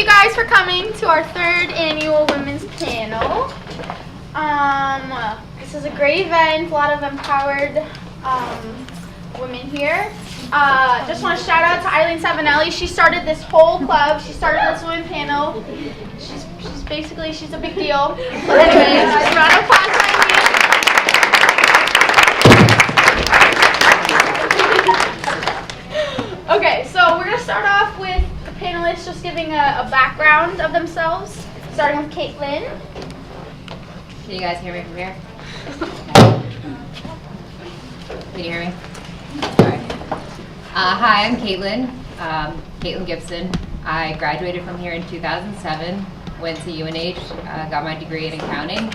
you guys for coming to our third annual women's panel. This is a great event, a lot of empowered women here. Just want to shout out to Eileen Savinelli. She started this whole club. She started this women panel. She's a big deal. Anyways, just a round of applause for Eileen. Okay, so we're going to start off with the panelists just giving a background of themselves, starting with Caitlin. Can you guys hear me from here? Can you hear me? All right. Hi, I'm Caitlin. Caitlin Gibson. I graduated from here in 2007, went to UNH, got my degree in accounting.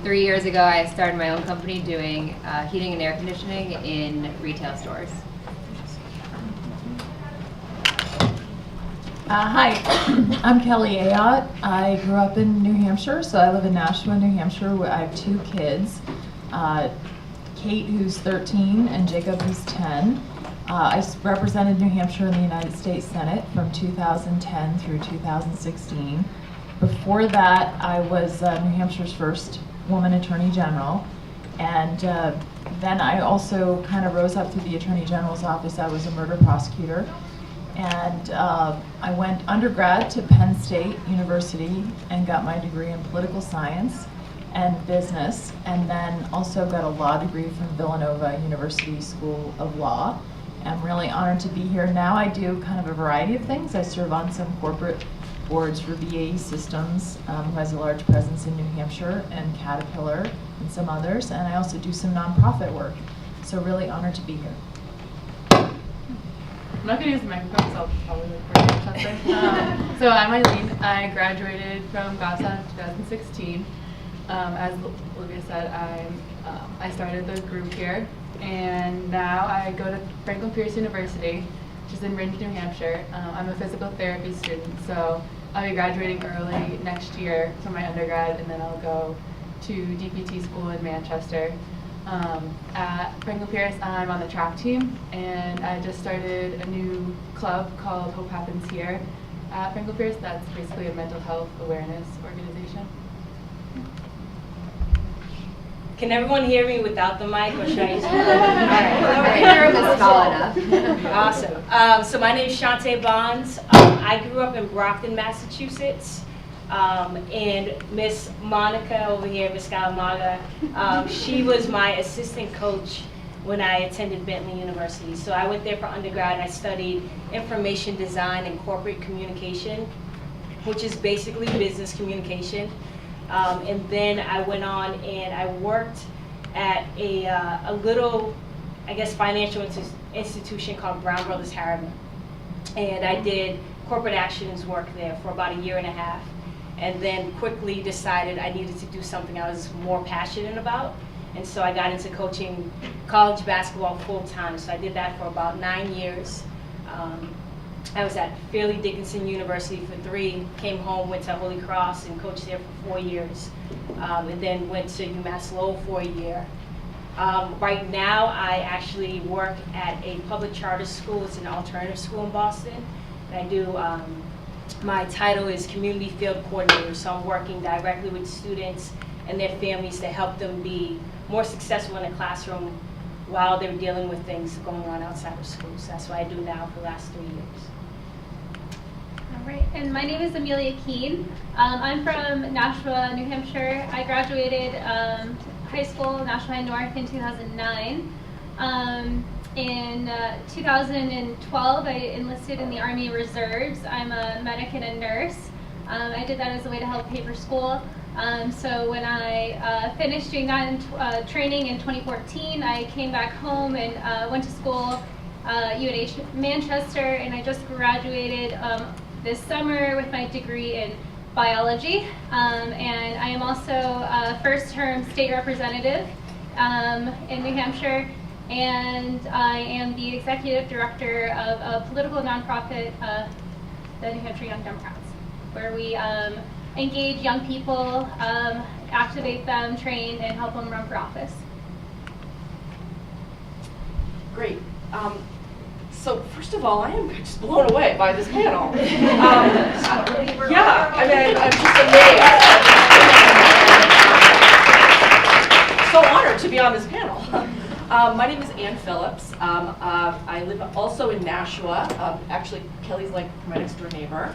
3 years ago, I started my own company doing heating and air conditioning in retail stores. Hi, I'm Kelly Ayotte. I grew up in New Hampshire, so I live in Nashua, New Hampshire, where I have 2 kids. Kate, who's 13, and Jacob, who's 10. I represented New Hampshire in the United States Senate from 2010 through 2016. Before that, I was New Hampshire's first woman Attorney General. And then I also kind of rose up through the Attorney General's office. I was a murder prosecutor. And I went undergrad to Penn State University and got my degree in political science and business, and then also got a law degree from Villanova University School of Law. I'm really honored to be here. Now I do kind of a variety of things. I serve on some corporate boards for BAE Systems, who has a large presence in New Hampshire, and Caterpillar, and some others, and I also do some nonprofit work. So really honored to be here. I'm not going to use the microphone, so I'll probably record something. So I'm Eileen. I graduated from Goffstown in 2016. As Olivia said, I started the group here, and now I go to Franklin Pierce University, which is in Rindge, New Hampshire. I'm a physical therapy student, so I'll be graduating early next year from my undergrad, and then I'll go to DPT school in Manchester. At Franklin Pierce, I'm on the track team, and I just started a new club called Hope Happens Here at Franklin Pierce. That's basically a mental health awareness organization. Can everyone hear me without the mic, or should I use it? The room is small enough. Awesome. So my name is Shantae Bonds. I grew up in Brockton, Massachusetts. And Miss Monica over here, Miss Galamaga, she was my assistant coach when I attended Bentley University. So I went there for undergrad and I studied information design and corporate communication, which is basically business communication. And then I went on and I worked at a little, I guess, financial institution called Brown Brothers Harriman. And I did corporate actions work there for about a year and a half. And then quickly decided I needed to do something I was more passionate about. And so I got into coaching college basketball full time. So I did that for about 9 years. I was at Fairleigh Dickinson University for 3, came home, went to Holy Cross and coached there for 4 years. And then went to UMass Lowell for a year. Right now I actually work at a public charter school. It's an alternative school in Boston. And I do my title is Community Field Coordinator, so I'm working directly with students and their families to help them be more successful in the classroom while they're dealing with things going on outside of school. So that's what I do now for the last 3 years. All right, and my name is Amelia Keene. I'm from Nashua, New Hampshire. I graduated high school, Nashua High North, in 2009. In 2012, I enlisted in the Army Reserves. I'm a medic and a nurse. I did that as a way to help pay for school. So when I finished doing that in training in 2014, I came back home and went to school, UNH Manchester, and I just graduated this summer with my degree in biology. And I am also a first-term state representative in New Hampshire. And I am the executive director of a political nonprofit, the New Hampshire Young Democrats, where we engage young people, activate them, train, and help them run for office. Great. So first of all, I am just blown away by this panel. Yeah, I mean, I'm just amazed. So honored to be on this panel. My name is Ann Phillips. I live also in Nashua. Actually, Kelly's like my next door neighbor.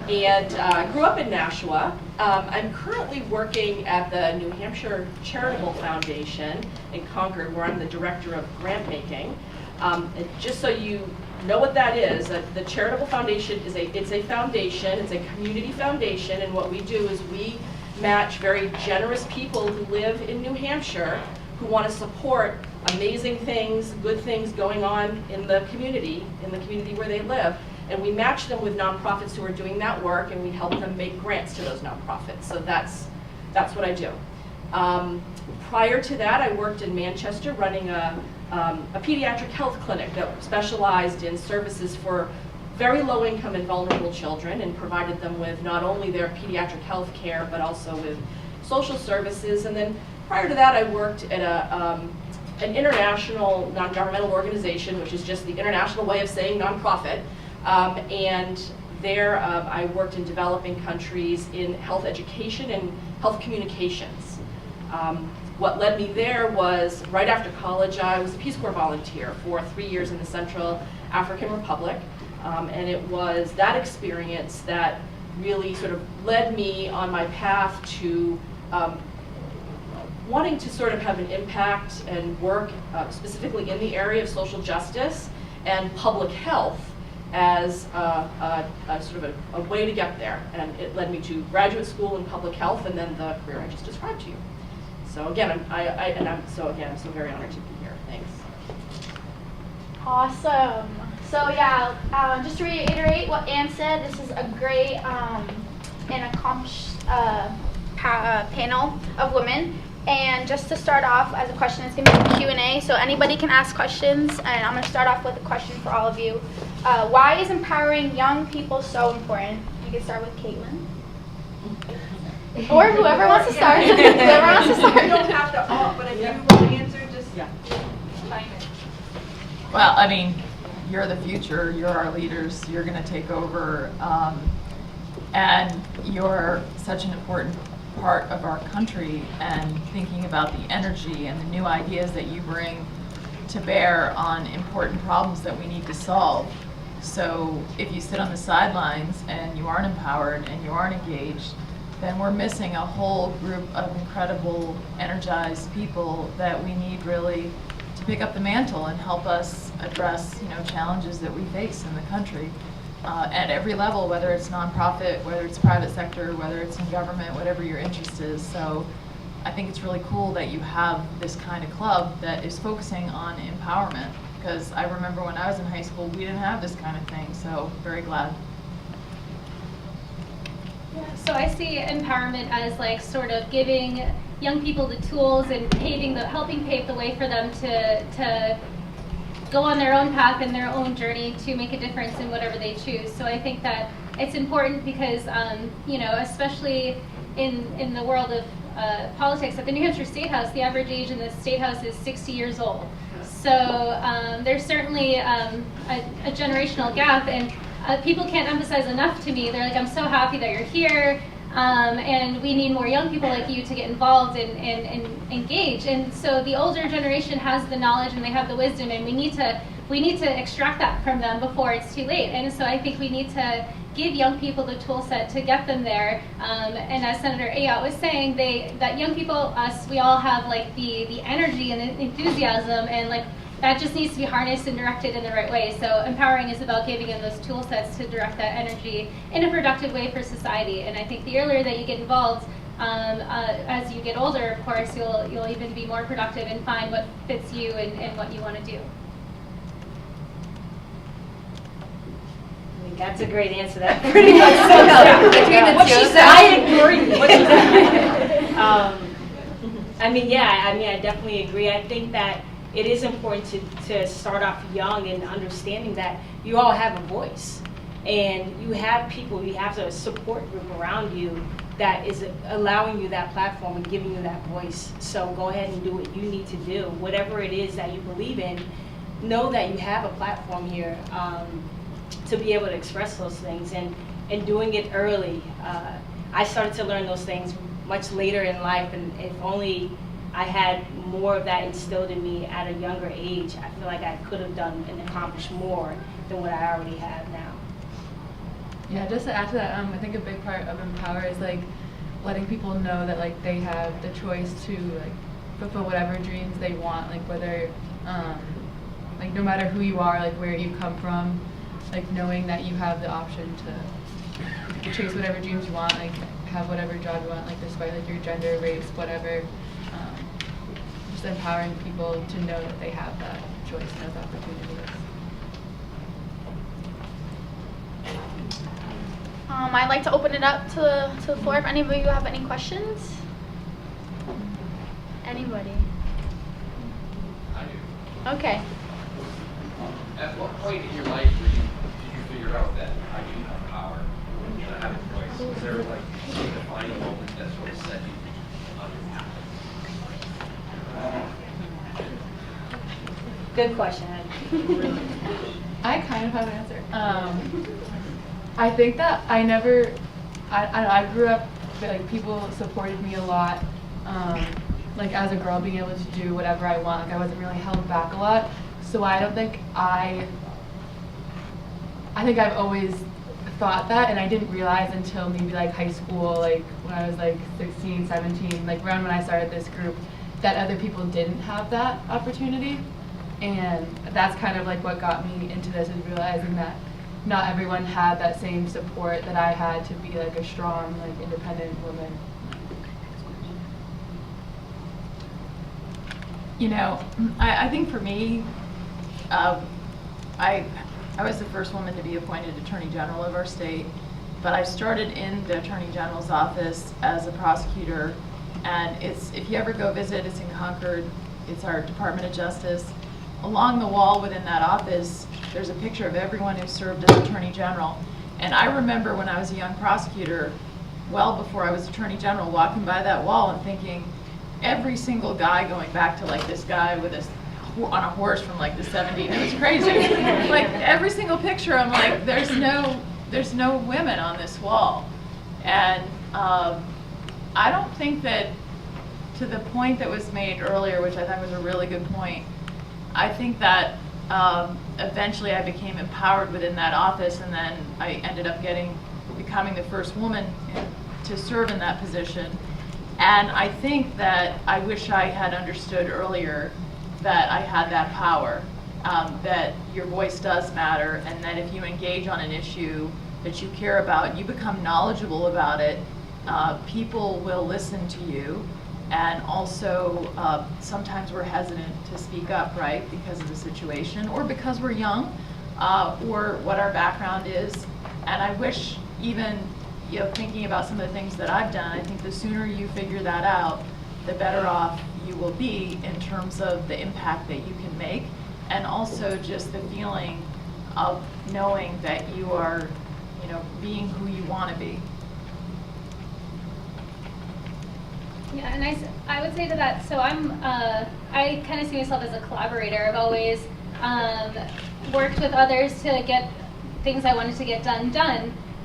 And grew up in Nashua. I'm currently working at the New Hampshire Charitable Foundation in Concord, where I'm the director of grant making. And just so you know what that is, the Charitable Foundation is a foundation, it's a community foundation, and what we do is we match very generous people who live in New Hampshire who want to support amazing things, good things going on in the community where they live. And we match them with nonprofits who are doing that work, and we help them make grants to those nonprofits. So that's what I do. Prior to that, I worked in Manchester running a pediatric health clinic that specialized in services for very low-income and vulnerable children, and provided them with not only their pediatric health care, but also with social services. And then prior to that, I worked at an international non-governmental organization, which is just the international way of saying nonprofit. And there I worked in developing countries in health education and health communications. What led me there was, right after college, I was a Peace Corps volunteer for 3 years in the Central African Republic. And it was that experience that really sort of led me on my path to wanting to sort of have an impact and work specifically in the area of social justice and public health as a sort of a way to get there. And it led me to graduate school in public health and then the career I just described to you. So again, I'm so very honored to be here. Thanks. Awesome. So yeah, just to reiterate what Ann said, this is a great and accomplished panel of women. And just to start off, as a question, it's going to be a Q&A, so anybody can ask questions. And I'm going to start off with a question for all of you. Why is empowering young people so important? You can start with Caitlin. Or whoever wants to start. Whoever wants to start. You don't have to, but if you want to answer, just time it. Well, I mean, you're the future, you're our leaders, you're going to take over, and you're such an important part of our country, and thinking about the energy and the new ideas that you bring to bear on important problems that we need to solve. So if you sit on the sidelines and you aren't empowered and you aren't engaged, then we're missing a whole group of incredible, energized people that we need really to pick up the mantle and help us address, challenges that we face in the country at every level, whether it's nonprofit, whether it's private sector, whether it's in government, whatever your interest is. So I think it's really cool that you have this kind of club that is focusing on empowerment, because I remember when I was in high school, we didn't have this kind of thing, so very glad. So I see empowerment as like sort of giving young people the tools and helping pave the way for them to go on their own path and their own journey to make a difference in whatever they choose. So I think that it's important because, especially in the world of politics, at the New Hampshire State House, the average age in the State House is 60 years old. So there's certainly a generational gap, and people can't emphasize enough to me. They're like, I'm so happy that you're here, and we need more young people like you to get involved and engage. And so the older generation has the knowledge and they have the wisdom, and we need to extract that from them before it's too late. And so I think we need to give young people the tool set to get them there. And as Senator Ayotte was saying, that young people, us, we all have like the energy and the enthusiasm, and like that just needs to be harnessed and directed in the right way. So empowering is about giving them those tool sets to direct that energy in a productive way for society. And I think the earlier that you get involved, as you get older, of course, you'll even be more productive and find what fits you and what you want to do. I mean, that's a great answer. That pretty much sums up what she said. I agree. What she said. I definitely agree. I think that it is important to start off young and understanding that you all have a voice, and you have people, you have a support group around you that is allowing you that platform and giving you that voice. So go ahead and do what you need to do, whatever it is that you believe in. know that you have a platform here to be able to express those things, and doing it early. I started to learn those things much later in life, and if only I had more of that instilled in me at a younger age, I feel like I could have done and accomplished more than what I already have now. Yeah, just to add to that, I think a big part of Empower is like letting people know that like they have the choice to like fulfill whatever dreams they want, like whether like no matter who you are, like where you come from, like knowing that you have the option to chase whatever dreams you want, like have whatever job you want, like despite like your gender, race, whatever. Just empowering people to know that they have that choice and those opportunities. I'd like to open it up to the floor if any of you have any questions. Anybody? I do. Okay. At what point in your life did you figure out that I do have power and I have a voice? Was there like a defining moment that sort of set you on your path? Good question. I kind of have an answer. I think that I grew up, like people supported me a lot. Like as a girl, being able to do whatever I want, like I wasn't really held back a lot. So I don't think I think I've always thought that, and I didn't realize until maybe like high school, like when I was like 16, 17, like around when I started this group, that other people didn't have that opportunity. And that's kind of like what got me into this, is realizing that not everyone had that same support that I had to be like a strong, like independent woman. You know, I think for me, I was the first woman to be appointed Attorney General of our state, but I started in the Attorney General's office as a prosecutor, and if you ever go visit, it's in Concord, it's our Department of Justice. Along the wall within that office, there's a picture of everyone who served as Attorney General. And I remember when I was a young prosecutor, well before I was Attorney General, walking by that wall and thinking, every single guy going back to like this guy with this on a horse from like the 70s, it was crazy. Like every single picture, I'm like, there's no women on this wall. And I don't think that, to the point that was made earlier, which I thought was a really good point, I think that eventually I became empowered within that office, and then I ended up becoming the first woman to serve in that position. And I think that I wish I had understood earlier that I had that power, that your voice does matter, and that if you engage on an issue that you care about, you become knowledgeable about it, people will listen to you. And also, sometimes we're hesitant to speak up, right, because of the situation, or because we're young, or what our background is. And I wish, even thinking about some of the things that I've done, I think the sooner you figure that out, the better off you will be in terms of the impact that you can make, and also just the feeling of knowing that you are, being who you want to be. Yeah, and I would say to that, so I kind of see myself as a collaborator. I've always worked with others to get things I wanted to get done.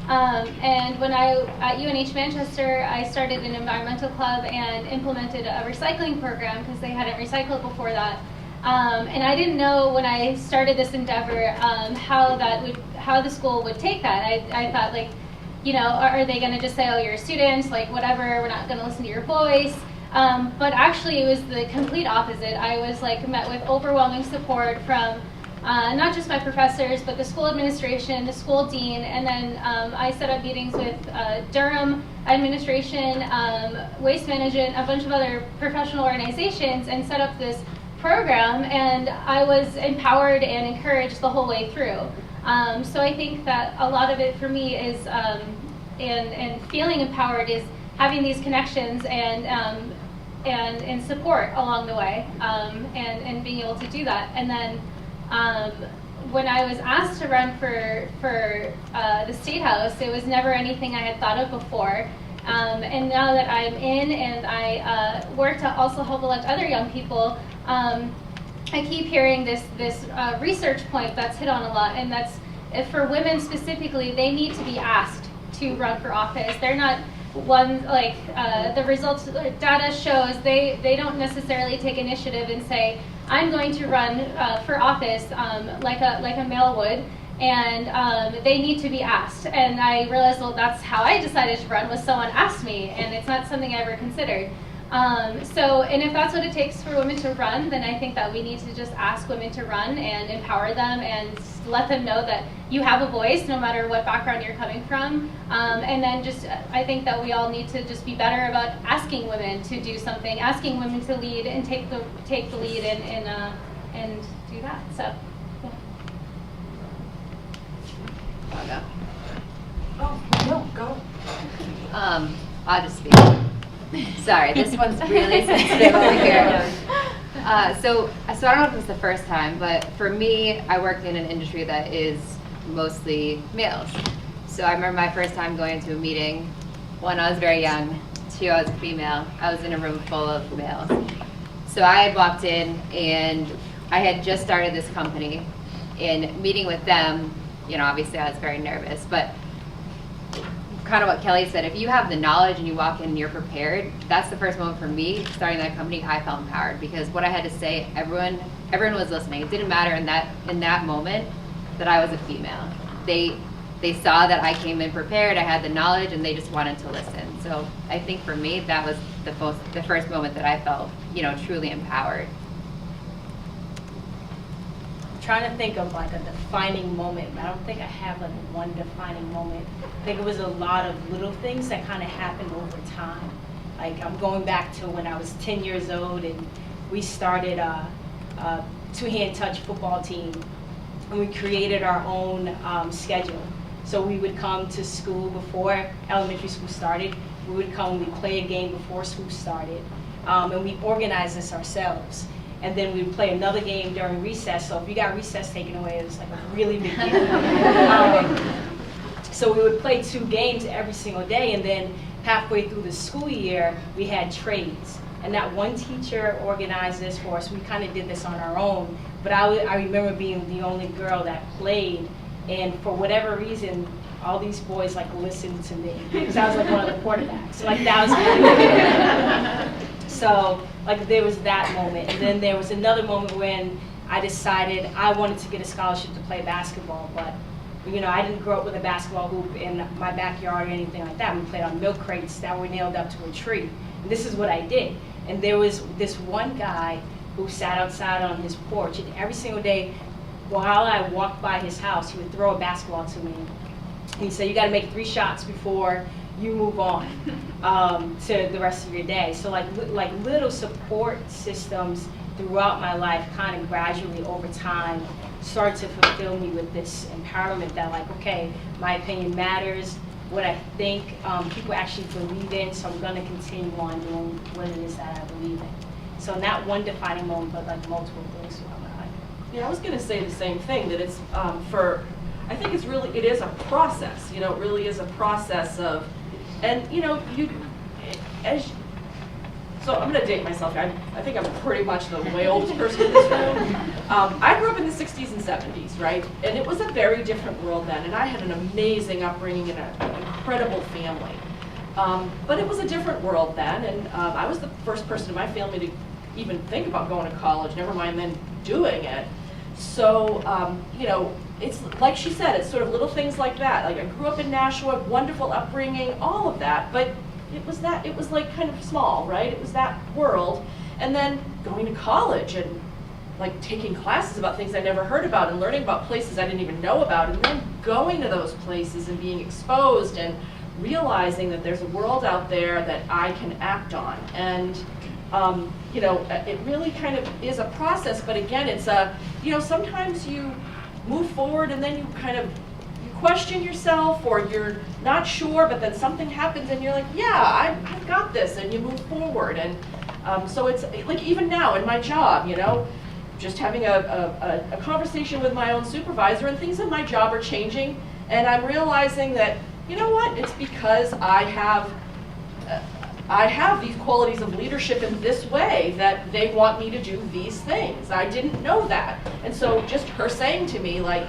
And when at UNH Manchester, I started an environmental club and implemented a recycling program because they hadn't recycled before that. And I didn't know when I started this endeavor how the school would take that. I thought, like, are they going to just say, oh, you're a student, like whatever, we're not going to listen to your voice. But actually it was the complete opposite. I was met with overwhelming support from not just my professors, but the school administration, the school dean, and then I set up meetings with Durham administration, Waste Management, a bunch of other professional organizations, and set up this program, and I was empowered and encouraged the whole way through. So I think that a lot of it for me is, and feeling empowered is having these connections and support along the way, and being able to do that. And then when I was asked to run for the State House, it was never anything I had thought of before. And now that I'm in, and I work to also help elect other young people, I keep hearing this research point that's hit on a lot, and that's if for women specifically, they need to be asked to run for office. They're not one like the results data shows they don't necessarily take initiative and say I'm going to run for office like a male would. And they need to be asked. And I realized, well, that's how I decided to run, was someone asked me, and it's not something I ever considered. And if that's what it takes for women to run, then I think that we need to just ask women to run and empower them and let them know that you have a voice no matter what background you're coming from. And then just, I think that we all need to just be better about asking women to do something, asking women to lead and take the lead and do that. So. Oh, no, go. I'll just speak. Sorry, this one's really sensitive over here. So I don't know if it's the first time, but for me, I worked in an industry that is mostly males. So I remember my first time going to a meeting. One, I was very young. Two, I was a female. I was in a room full of males. So I had walked in, and I had just started this company. In meeting with them, you know, obviously I was very nervous, but kind of what Kelly said, if you have the knowledge and you walk in and you're prepared, that's the first moment for me starting that company. I felt empowered because what I had to say, everyone was listening. It didn't matter in that moment that I was a female. They saw that I came in prepared, I had the knowledge, and they just wanted to listen. So I think for me, that was the first moment that I felt, you know, truly empowered. Trying to think of like a defining moment, but I don't think I have like one defining moment. I think it was a lot of little things that kind of happened over time. Like I'm going back to when I was 10 years old and we started a two-hand touch football team, and we created our own schedule. So we would come to school before elementary school started. We would come, we'd play a game before school started, and we organized this ourselves. And then we would play another game during recess. So if you got recess taken away, it was like a really big deal. So we would play 2 games every single day, and then halfway through the school year, we had trades. And that one teacher organized this for us. We kind of did this on our own. But I remember being the only girl that played, and for whatever reason, all these boys like listened to me because I was like one of the quarterbacks. So like that was really good. So like there was that moment, and then there was another moment when I decided I wanted to get a scholarship to play basketball, but you know, I didn't grow up with a basketball hoop in my backyard or anything like that. We played on milk crates that were nailed up to a tree. And this is what I did. And there was this one guy who sat outside on his porch, and every single day while I walked by his house, he would throw a basketball to me. And he said, you gotta make 3 shots before you move on to the rest of your day. So like little support systems throughout my life kind of gradually over time started to fulfill me with this empowerment that like, okay, my opinion matters, what I think people actually believe in, so I'm gonna continue on doing what it is that I believe in. So not one defining moment, but like multiple things throughout my life. Yeah, I was gonna say the same thing, that it's I think it is a process, you know, it really is a process of, and you know, so I'm gonna date myself. I think I'm pretty much the way oldest person in this room. I grew up in the 60s and 70s, right? And it was a very different world then, and I had an amazing upbringing and an incredible family. But it was a different world then, and I was the first person in my family to even think about going to college, never mind then doing it. So, you know, it's like she said, it's sort of little things like that. Like I grew up in Nashua, wonderful upbringing, all of that, but it was like kind of small, right? It was that world. And then going to college and like taking classes about things I never heard about and learning about places I didn't even know about, and then going to those places and being exposed and realizing that there's a world out there that I can act on. And you know, it really kind of is a process, but again, it's you know, sometimes you move forward and then you kind of question yourself, or you're not sure, but then something happens and you're like, yeah, I've got this, and you move forward. And so it's like even now in my job, you know, just having a conversation with my own supervisor, and things in my job are changing, and I'm realizing that, you know what, it's because I have I have these qualities of leadership in this way, that they want me to do these things. I didn't know that. And so just her saying to me, like,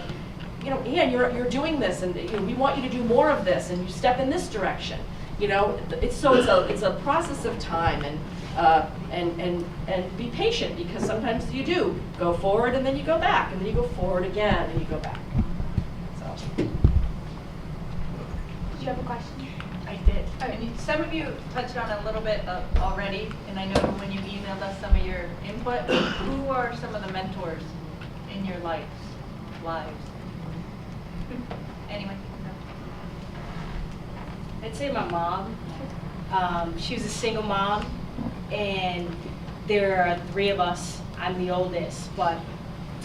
you know, Ann, you're doing this, and you know, we want you to do more of this, and you step in this direction. You know, it's a process of time, and be patient, because sometimes you do go forward and then you go back, and then you go forward again and you go back. So. Did you have a question? I did. Some of you touched on a little bit already, and I know when you emailed us some of your input. Who are some of the mentors in your lives? Anyway. I'd say my mom. She was a single mom, and there are 3 of us. I'm the oldest, but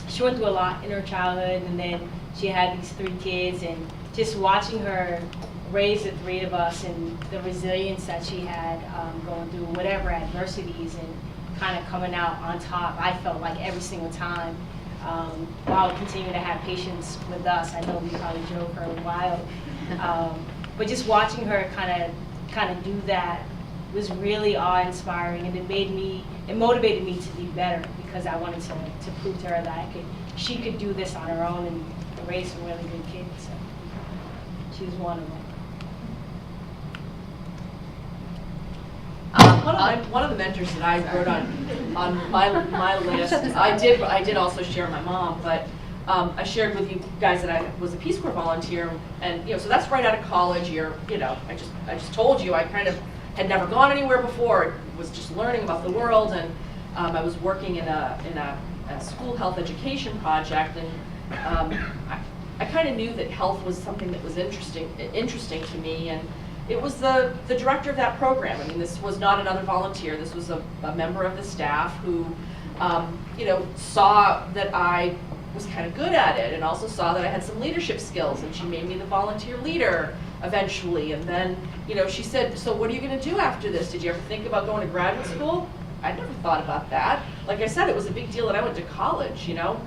she went through a lot in her childhood, and then she had these 3 kids, and just watching her raise the 3 of us and the resilience that she had going through whatever adversities and kind of coming out on top, I felt like every single time, while continuing to have patience with us. I know we probably drove her a while, but just watching her kind of do that was really awe-inspiring, and it motivated me to be better, because I wanted to prove to her that she could do this on her own and raise some really good kids. So she was one of them. One of the mentors that I wrote on my list, I did also share my mom, but I shared with you guys that I was a Peace Corps volunteer, and you know, so that's right out of college. You know, I just told you I kind of had never gone anywhere before. Was just learning about the world, and I was working in a school health education project, and I kind of knew that health was something that was interesting to me, and it was the director of that program. I mean, this was not another volunteer. This was a member of the staff who, you know, saw that I was kind of good at it, and also saw that I had some leadership skills, and she made me the volunteer leader eventually. And then, you know, she said, so what are you going to do after this? Did you ever think about going to graduate school? I never thought about that. Like I said, it was a big deal that I went to college, you know.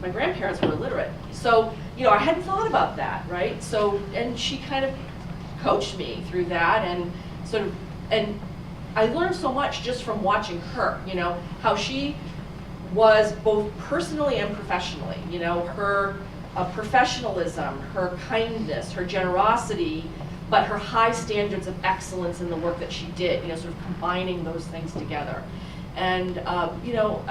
My grandparents were illiterate. So, you know, I hadn't thought about that, right? So, and she kind of coached me through that, and and I learned so much just from watching her, you know, how she was both personally and professionally, you know, her professionalism, her kindness, her generosity, but her high standards of excellence in the work that she did, you know, sort of combining those things together. And, you know,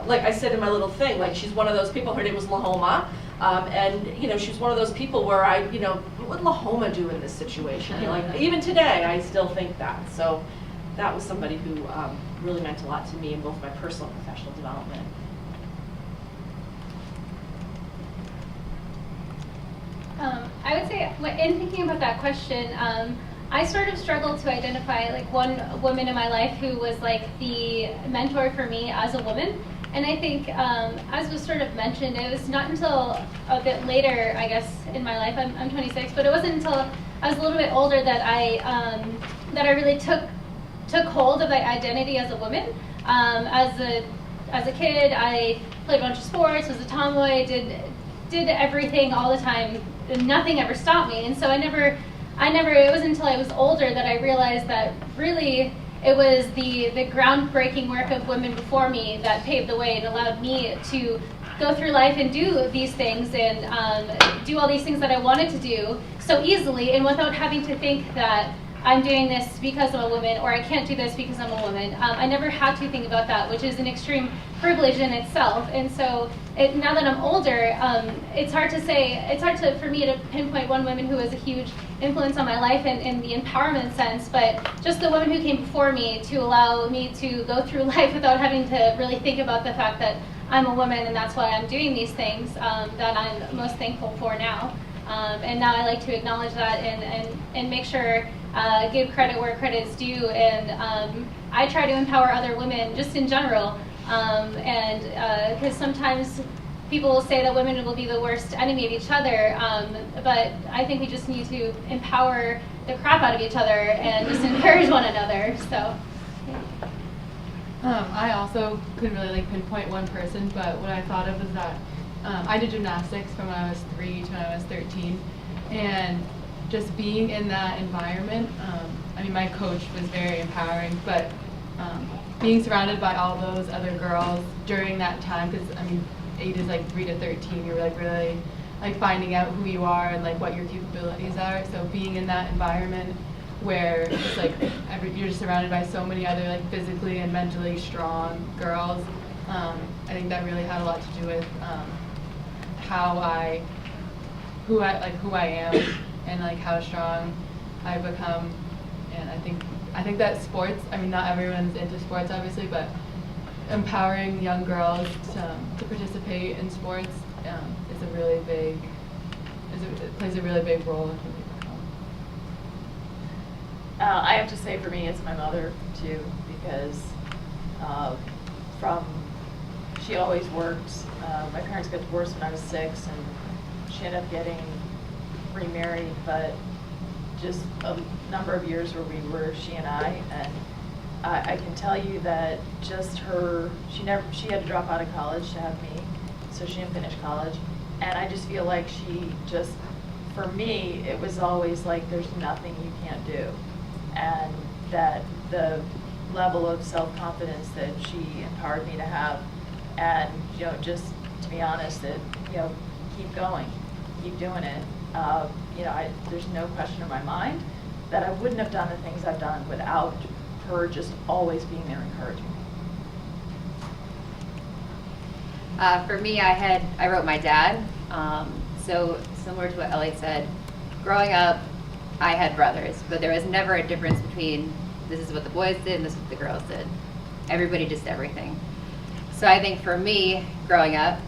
like I said in my little thing, like, she's one of those people, her name was Lahoma, and, you know, she's one of those people where you know, what would Lahoma do in this situation? You know, like, even today, I still think that. So that was somebody who really meant a lot to me in both my personal and professional development. I would say, in thinking about that question, I sort of struggled to identify like one woman in my life who was like the mentor for me as a woman. And I think, as was sort of mentioned, it was not until a bit later, I guess, in my life, I'm 26, but it wasn't until I was a little bit older that I really took hold of my identity as a woman. As a kid, I played a bunch of sports, was a tomboy, did everything all the time, and nothing ever stopped me. And so it wasn't until I was older that I realized that really it was the groundbreaking work of women before me that paved the way and allowed me to go through life and do these things and do all these things that I wanted to do so easily, and without having to think that I'm doing this because I'm a woman, or I can't do this because I'm a woman. I never had to think about that, which is an extreme privilege in itself. And so now that I'm older, it's hard for me to pinpoint one woman who was a huge influence on my life in the empowerment sense, but just the women who came before me to allow me to go through life without having to really think about the fact that I'm a woman and that's why I'm doing these things that I'm most thankful for now. And now I like to acknowledge that and make sure give credit where credit is due, and I try to empower other women just in general, and because sometimes people will say that women will be the worst enemy of each other, but I think we just need to empower the crap out of each other and just encourage one another. So I also couldn't really like pinpoint one person, but what I thought of was that I did gymnastics from when I was 3 to when I was 13, and just being in that environment, I mean, my coach was very empowering, but being surrounded by all those other girls during that time, because I mean, ages like 3 to 13, you're like really like finding out who you are and like what your capabilities are. So being in that environment where it's like you're just surrounded by so many other like physically and mentally strong girls, I think that really had a lot to do with who I am and like how strong I've become. And I think that sports, I mean, not everyone's into sports obviously, but empowering young girls to participate in sports is a really big, it plays a really big role in who they become. I have to say for me, it's my mother too, because she always worked. My parents got divorced when I was 6, and she ended up getting remarried, but just a number of years where she and I, and I can tell you that just she had to drop out of college to have me, so she didn't finish college, and I just feel like she just, for me, it was always like there's nothing you can't do, and that the level of self-confidence that she empowered me to have, and just to be honest, that keep going, keep doing it. There's no question in my mind that I wouldn't have done the things I've done without her just always being there encouraging me. For me, I wrote my dad. So similar to what Ellie said, growing up, I had brothers, but there was never a difference between this is what the boys did and this is what the girls did. Everybody just did everything. So I think for me, growing up,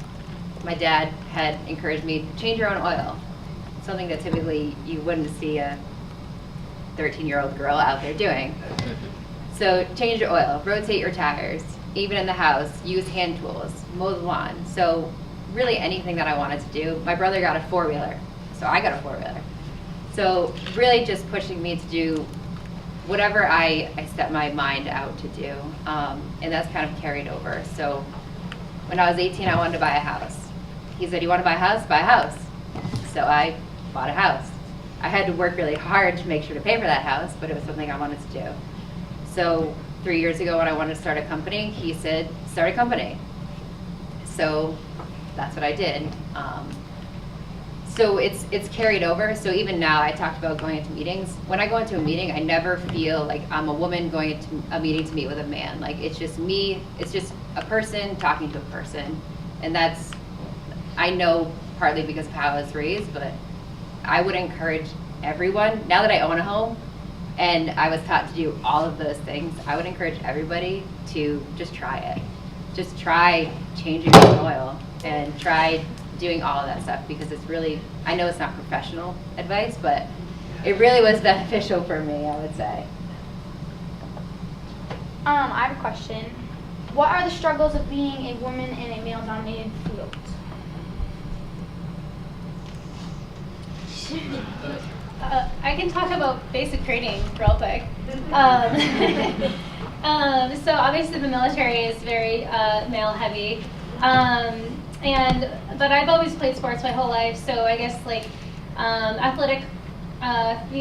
my dad had encouraged me to change your own oil. Something that typically you wouldn't see a 13-year-old girl out there doing. So change your oil, rotate your tires, even in the house, use hand tools, mow the lawn. So really anything that I wanted to do. My brother got a 4-wheeler, so I got a 4-wheeler. So really just pushing me to do whatever I set my mind out to do. And that's kind of carried over. So when I was 18, I wanted to buy a house. He said, you want to buy a house? Buy a house. So I bought a house. I had to work really hard to make sure to pay for that house, but it was something I wanted to do. So 3 years ago when I wanted to start a company, he said, start a company. So that's what I did. So it's carried over. So even now, I talked about going into meetings. When I go into a meeting, I never feel like I'm a woman going into a meeting to meet with a man. Like it's just me, it's just a person talking to a person. And that's, I know partly because of how I was raised, but I would encourage everyone, now that I own a home and I was taught to do all of those things, I would encourage everybody to just try it. Just try changing your oil and try doing all of that stuff, because it's really, I know it's not professional advice, but it really was beneficial for me, I would say. I have a question. What are the struggles of being a woman in a male-dominated field? I can talk about basic training real quick. So obviously the military is very male heavy, but I've always played sports my whole life, so I guess like the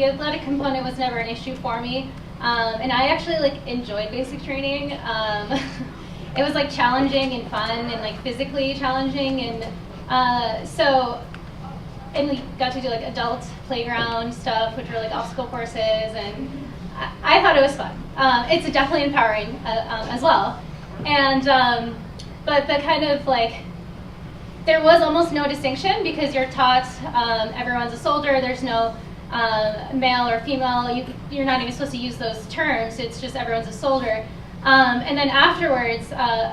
athletic component was never an issue for me, and I actually like enjoyed basic training. It was like challenging and fun and like physically challenging, and we got to do like adult playground stuff, which were like obstacle courses, and I thought it was fun. It's definitely empowering as well. And but the kind of like, there was almost no distinction because you're taught everyone's a soldier. There's no male or female. You're not even supposed to use those terms. It's just everyone's a soldier. And then afterwards,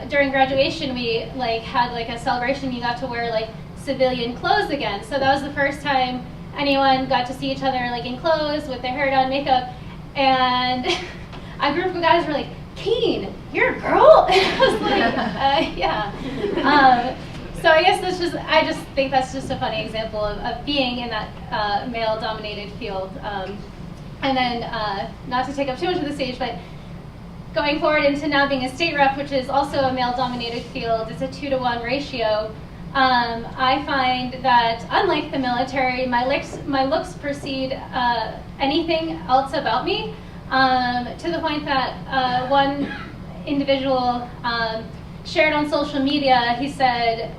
during graduation, we like had like a celebration. You got to wear like civilian clothes again. So that was the first time anyone got to see each other like in clothes with their hair done, makeup, and a group of guys were like, "Keen, you're a girl?" And I was like, "Yeah." So I guess I just think that's just a funny example of being in that male-dominated field. And then, not to take up too much of the stage, but going forward into now being a state rep, which is also a male-dominated field, it's a 2-to-1 ratio. I find that, unlike the military, my looks precede anything else about me, to the point that one individual shared on social media. He said,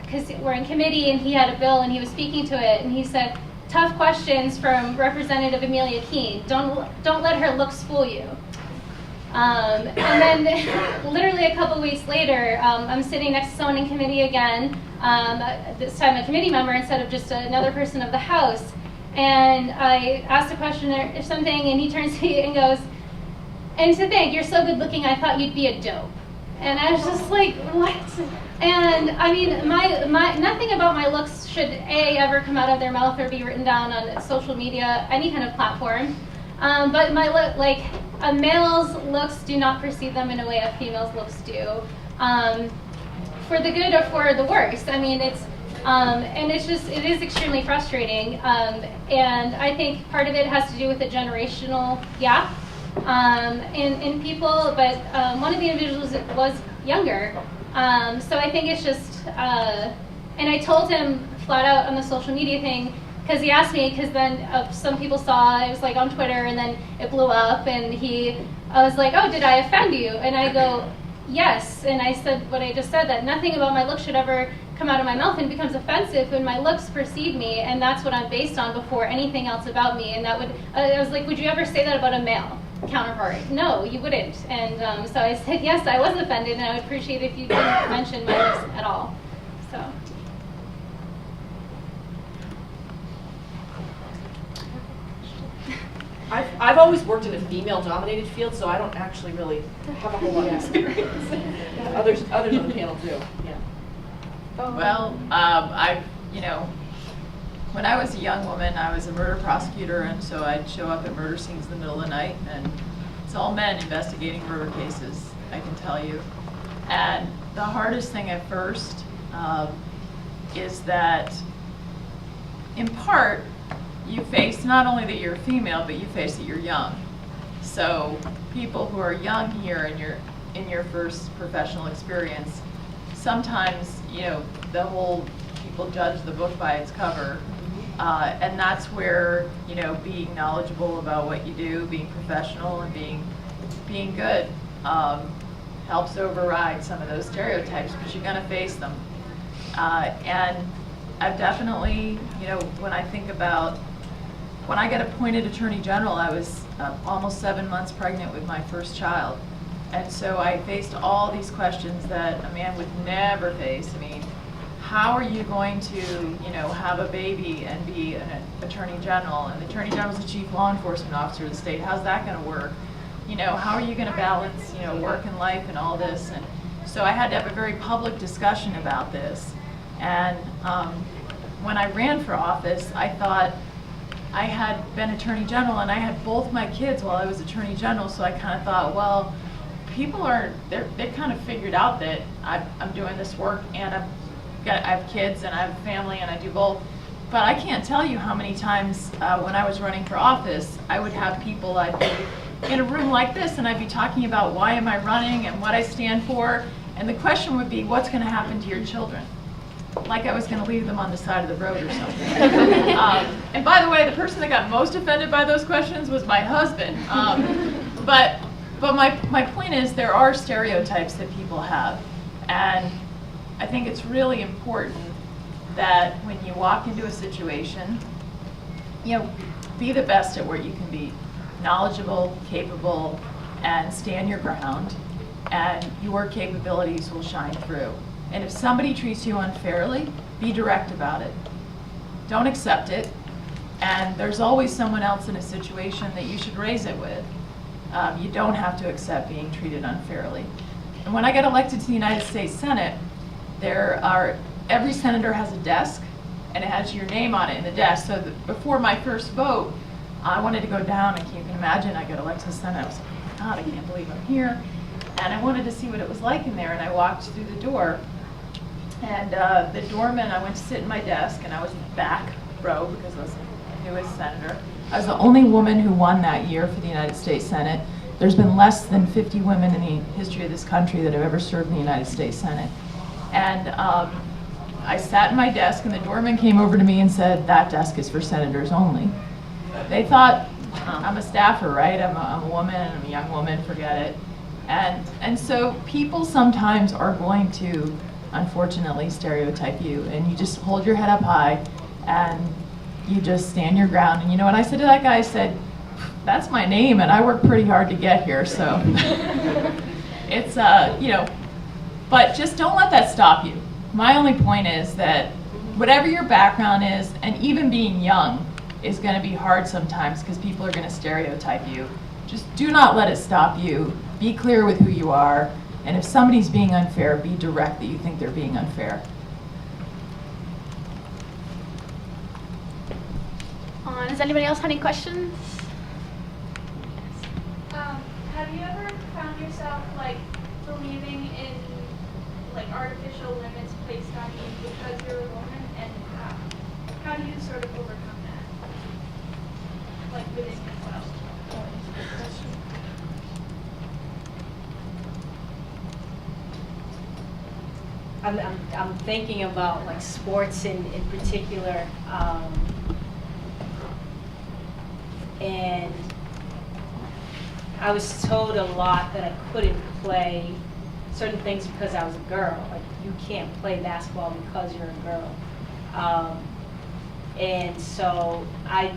because we're in committee and he had a bill and he was speaking to it, and he said, "Tough questions from Representative Amelia Keene. Don't let her looks fool you." And then literally a couple weeks later, I'm sitting next to someone in committee again, this time a committee member instead of just another person of the House. And I asked a question or something, and he turns to me and goes, "And to think, you're so good looking, I thought you'd be a dope." And I was just like, what? And I mean, nothing about my looks should ever come out of their mouth or be written down on social media, any kind of platform. But a male's looks do not precede them in a way a female's looks do, for the good or for the worse. I mean, it is extremely frustrating, and I think part of it has to do with the generational gap in people. But one of the individuals was younger, so I think it's just. And I told him flat out on the social media thing, because he asked me, because then some people saw it was like on Twitter, and then it blew up, and I was like, "Oh, did I offend you?" And I go, "Yes." And I said what I just said, that nothing about my looks should ever come out of my mouth and becomes offensive when my looks precede me, and that's what I'm based on before anything else about me. And that would, I was like, would you ever say that about a male counterpart? No, you wouldn't. And so I said, yes, I was offended, and I would appreciate if you didn't mention my looks at all. So. I've always worked in a female-dominated field, so I don't actually really have a whole lot of experience. Others on the panel do. Yeah. Well, when I was a young woman, I was a murder prosecutor, and so I'd show up at murder scenes in the middle of the night, and it's all men investigating murder cases, I can tell you. And the hardest thing at first is that, in part, you face not only that you're a female, but you face that you're young. So people who are young here in your first professional experience, sometimes, the whole people judge the book by its cover, and that's where, being knowledgeable about what you do, being professional, and being good helps override some of those stereotypes, because you're going to face them. And I've definitely, when I think about when I got appointed Attorney General, I was almost 7 months pregnant with my first child. And so I faced all these questions that a man would never face. I mean, how are you going to, have a baby and be an Attorney General? And the Attorney General is the Chief Law Enforcement Officer of the state. How's that going to work? How are you going to balance, work and life and all this? And so I had to have a very public discussion about this. And when I ran for office, I thought, I had been Attorney General, and I had both my kids while I was Attorney General, so I kind of thought, well, people they've kind of figured out that I'm doing this work, and I have kids, and I have a family, and I do both. But I can't tell you how many times when I was running for office, I would have people, I'd be in a room like this, and I'd be talking about why am I running and what I stand for, and the question would be, what's going to happen to your children? Like I was going to leave them on the side of the road or something. And by the way, the person that got most offended by those questions was my husband. But my point is, there are stereotypes that people have, and I think it's really important that when you walk into a situation, be the best at what you can be, knowledgeable, capable, and stand your ground, and your capabilities will shine through. And if somebody treats you unfairly, be direct about it. Don't accept it. And there's always someone else in a situation that you should raise it with. You don't have to accept being treated unfairly. And when I got elected to the United States Senate, every senator has a desk, and it has your name on it in the desk. So before my first vote, I wanted to go down, and you can imagine, I got elected to the Senate. I was like, oh my God, I can't believe I'm here. And I wanted to see what it was like in there, and I walked through the door. And the doorman, I went to sit in my desk, and I was in the back row because I was the newest senator. I was the only woman who won that year for the United States Senate. There's been less than 50 women in the history of this country that have ever served in the United States Senate. And I sat in my desk and the doorman came over to me and said, "That desk is for senators only." They thought I'm a staffer, right? I'm a woman, I'm a young woman, forget it. And so people sometimes are going to, unfortunately, stereotype you, and you just hold your head up high and you just stand your ground. And you know what I said to that guy? I said, "That's my name and I worked pretty hard to get here, so." It's, you know, but just don't let that stop you. My only point is that whatever your background is, and even being young is going to be hard sometimes because people are going to stereotype you. Just do not let it stop you. Be clear with who you are, and if somebody's being unfair, be direct that you think they're being unfair. Does anybody else have any questions? Have you ever found yourself like believing in like artificial limits placed on you because you're a woman, and how do you sort of overcome that, like within yourself? I'm thinking about like sports in particular, and I was told a lot that I couldn't play certain things because I was a girl. Like, you can't play basketball because you're a girl. And so I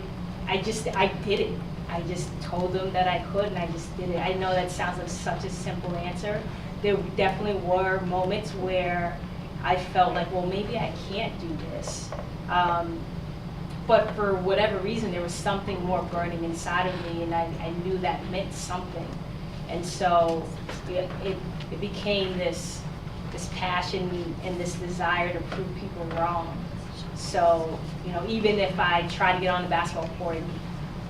did it. I just told them that I could, and I just did it. I know that sounds like such a simple answer. There definitely were moments where I felt like, well, maybe I can't do this. But for whatever reason, there was something more burning inside of me, and I knew that meant something. And so it became this passion and this desire to prove people wrong. So, you know, even if I tried to get on the basketball court,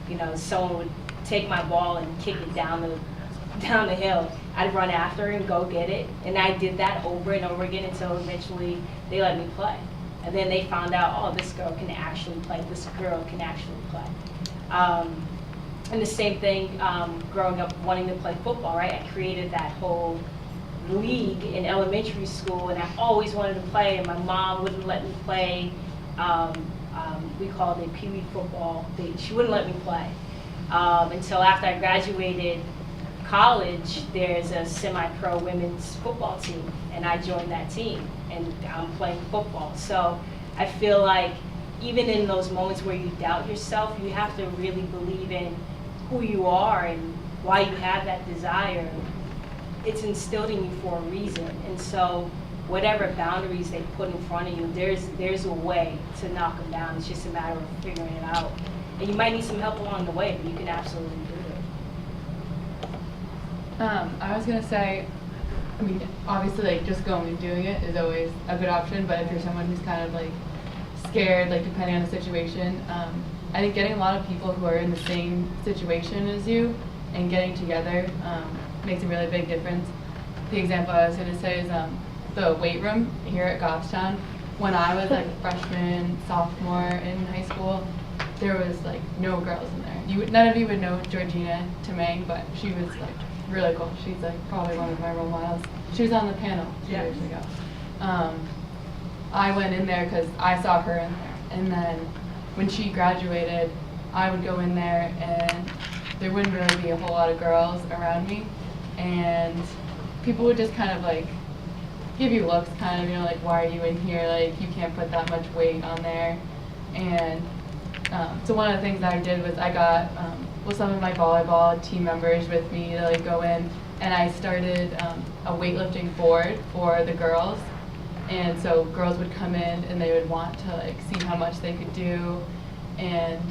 you know, someone would take my ball and kick it down the hill, I'd run after and go get it. And I did that over and over again until eventually they let me play. And then they found out, oh, this girl can actually play. This girl can actually play. And the same thing, growing up wanting to play football, right? I created that whole league in elementary school, and I always wanted to play, and my mom wouldn't let me play. We called it Pee Wee football. She wouldn't let me play until after I graduated college. There's a semi-pro women's football team, and I joined that team, and I'm playing football. So I feel like even in those moments where you doubt yourself, you have to really believe in who you are and why you have that desire. It's instilled in you for a reason, and so whatever boundaries they put in front of you, there's a way to knock them down. It's just a matter of figuring it out. And you might need some help along the way, but you can absolutely do it. I was gonna say, I mean, obviously, like, just going and doing it is always a good option, but if you're someone who's kind of like scared, like depending on the situation, I think getting a lot of people who are in the same situation as you and getting together makes a really big difference. The example I was gonna say is the weight room here at Goffstown. When I was like a freshman, sophomore in high school, there was like no girls in there. None of you would know Georgina Tamang, but she was like really cool. She's like probably one of my role models. She was on the panel 2 years ago. I went in there because I saw her in there, and then when she graduated, I would go in there and there wouldn't really be a whole lot of girls around me, and people would just kind of like give you looks, kind of, you know, like, why are you in here? Like, you can't put that much weight on there. And so one of the things that I did was I got with some of my volleyball team members with me to like go in, and I started a weightlifting board for the girls. And so girls would come in and they would want to like see how much they could do. And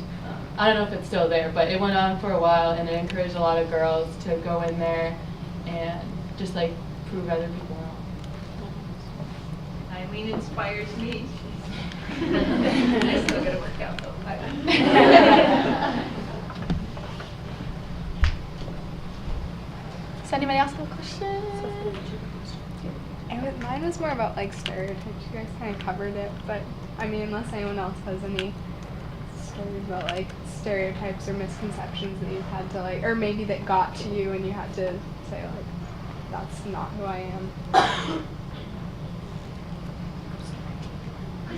I don't know if it's still there, but it went on for a while, and it encouraged a lot of girls to go in there and just like prove other people wrong. Eileen inspires me. I still gotta work out though. Does anybody else have a question? Mine was more about like stereotypes. You guys kind of covered it, but I mean, unless anyone else has any stories about like stereotypes or misconceptions that you've had to like, or maybe that got to you and you had to say like, that's not who I am.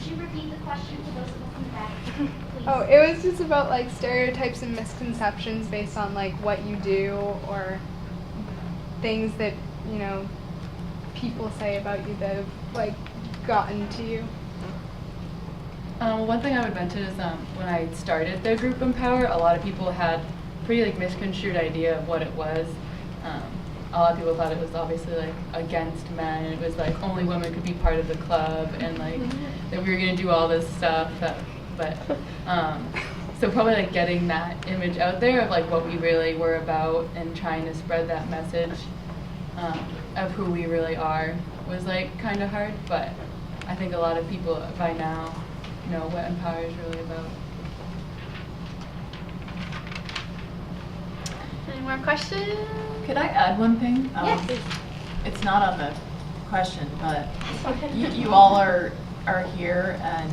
Could you repeat the question for those of us in the back, please? Oh, it was just about like stereotypes and misconceptions based on like what you do or things that, you know, people say about you that have like gotten to you. One thing I would mention is when I started the group Empower, a lot of people had pretty like misconstrued idea of what it was. A lot of people thought it was obviously like against men, and it was like only women could be part of the club, and like that we were gonna do all this stuff. So probably like getting that image out there of like what we really were about and trying to spread that message of who we really are was like kind of hard, but I think a lot of people by now know what Empower is really about. Any more questions? Could I add one thing? Yes. It's not on the question, but you all are here and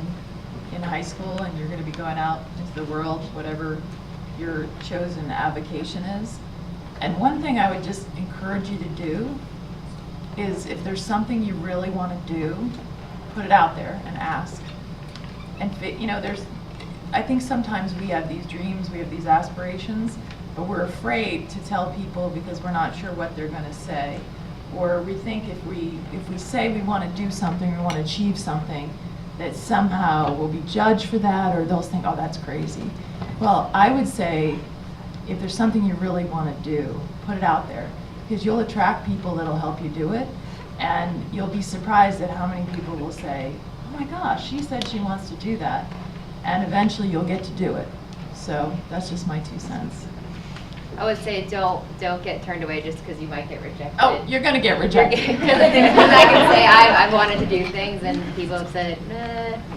in high school, and you're going to be going out into the world, whatever your chosen avocation is. And one thing I would just encourage you to do is, if there's something you really want to do, put it out there and ask. And you know, I think sometimes we have these dreams, we have these aspirations, but we're afraid to tell people because we're not sure what they're going to say. Or we think if we say we want to do something, we want to achieve something, that somehow we'll be judged for that, or they'll think, oh, that's crazy. Well, I would say, if there's something you really want to do, put it out there, because you'll attract people that'll help you do it, and you'll be surprised at how many people will say, oh my gosh, she said she wants to do that, and eventually you'll get to do it. So that's just my 2 cents. I would say don't get turned away just because you might get rejected. Oh, you're going to get rejected. Because I can say I've wanted to do things and people have said,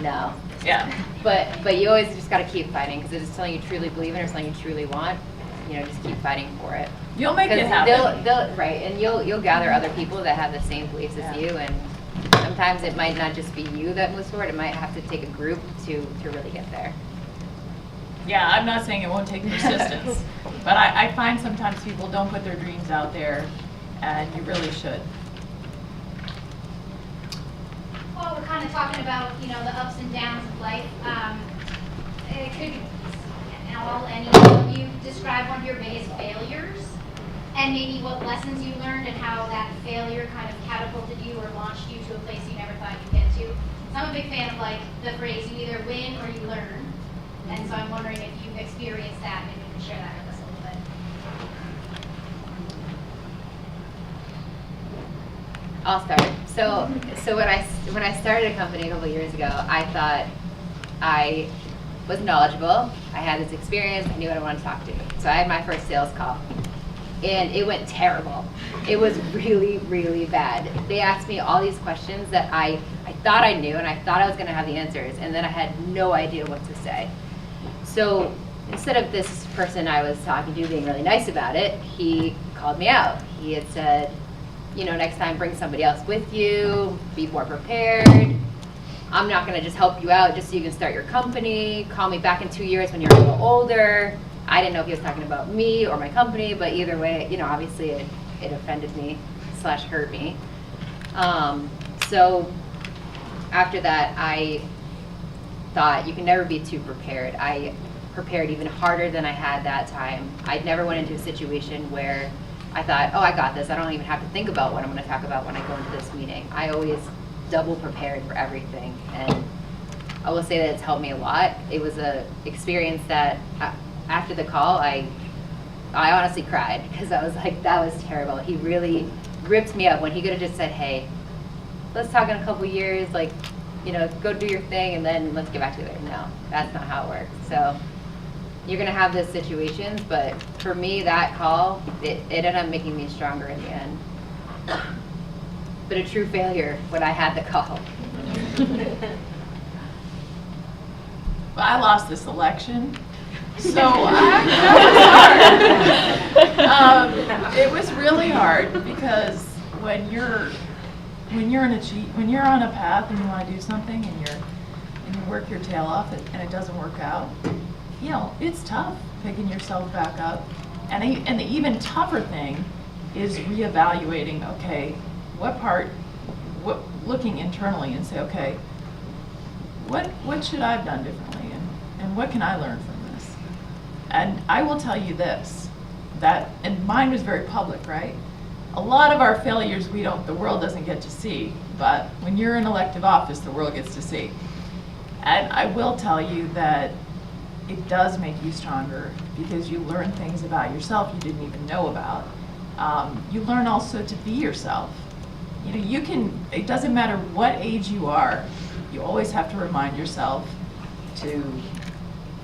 no. Yeah. But you always just got to keep fighting, because if it's something you truly believe in or something you truly want, you know, just keep fighting for it. You'll make it happen. They'll right, and you'll gather other people that have the same beliefs as you, and sometimes it might not just be you that moves forward. It might have to take a group to really get there. Yeah, I'm not saying it won't take persistence, but I find sometimes people don't put their dreams out there, and you really should. Well, we're kind of talking about, you know, the ups and downs of life. Could any of you describe one of your biggest failures, and maybe what lessons you learned and how that failure kind of catapulted you or launched you to a place you never thought you'd get to? So I'm a big fan of like the phrase, you either win or you learn. And so I'm wondering if you've experienced that, maybe you can share that with us a little bit. I'll start. So when I started a company a couple of years ago, I thought I was knowledgeable. I had this experience. I knew what I wanted to talk to. So I had my first sales call, and it went terrible. It was really, really bad. They asked me all these questions that I thought I knew, and I thought I was going to have the answers, and then I had no idea what to say. So instead of this person I was talking to being really nice about it, he called me out. He had said, you know, next time bring somebody else with you, be more prepared. I'm not going to just help you out just so you can start your company. Call me back in 2 years when you're a little older. I didn't know if he was talking about me or my company, but either way, you know, obviously it offended me / hurt me. So after that, I thought you can never be too prepared. I prepared even harder than I had that time. I never went into a situation where I thought, oh, I got this. I don't even have to think about what I'm going to talk about when I go into this meeting. I always double prepared for everything, and I will say that it's helped me a lot. It was an experience that after the call, I honestly cried, because I was like, that was terrible. He really ripped me up when he could have just said, hey, let's talk in a couple years, like, you know, go do your thing and then let's get back together. No, that's not how it works. So you're going to have those situations, but for me, that call, it ended up making me stronger in the end. But a true failure when I had the call. Well, I lost this election, so it was really hard, because when you're on a path and you want to do something and you work your tail off and it doesn't work out, you know, it's tough picking yourself back up. And the even tougher thing is reevaluating, okay, looking internally and say, okay, what should I have done differently, and what can I learn from this? And I will tell you this, that, and mine was very public, right? A lot of our failures the world doesn't get to see, but when you're in elective office, the world gets to see. And I will tell you that it does make you stronger because you learn things about yourself you didn't even know about. You learn also to be yourself. You know, it doesn't matter what age you are, you always have to remind yourself to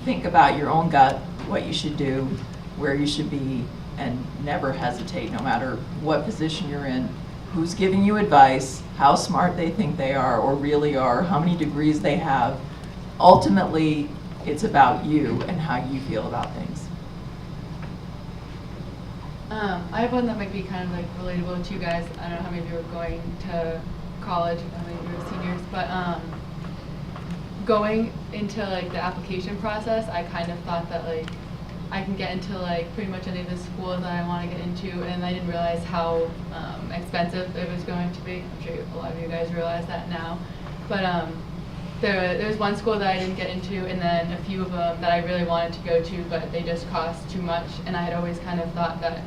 think about your own gut, what you should do, where you should be, and never hesitate no matter what position you're in, who's giving you advice, how smart they think they are or really are, how many degrees they have. Ultimately, it's about you and how you feel about things. I have one that might be kind of like relatable to you guys. I don't know how many of you are going to college, how many of you are seniors, but going into like the application process, I kind of thought that like I can get into like pretty much any of the schools that I want to get into, and I didn't realize how expensive it was going to be. I'm sure a lot of you guys realize that now, but there was one school that I didn't get into, and then a few of them that I really wanted to go to, but they just cost too much, and I had always kind of thought that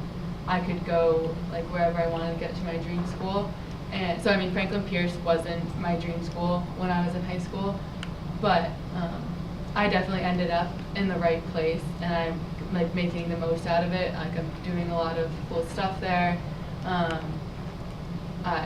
I could go like wherever I wanted to get to my dream school. And so I mean, Franklin Pierce wasn't my dream school when I was in high school, but I definitely ended up in the right place, and I'm like making the most out of it. Like I'm doing a lot of cool stuff there.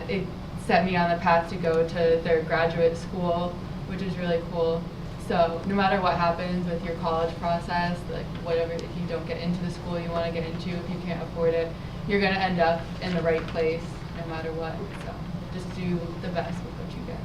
It set me on the path to go to their graduate school, which is really cool. So no matter what happens with your college process, like whatever, if you don't get into the school you want to get into, if you can't afford it, you're going to end up in the right place no matter what. So just do the best with what you get.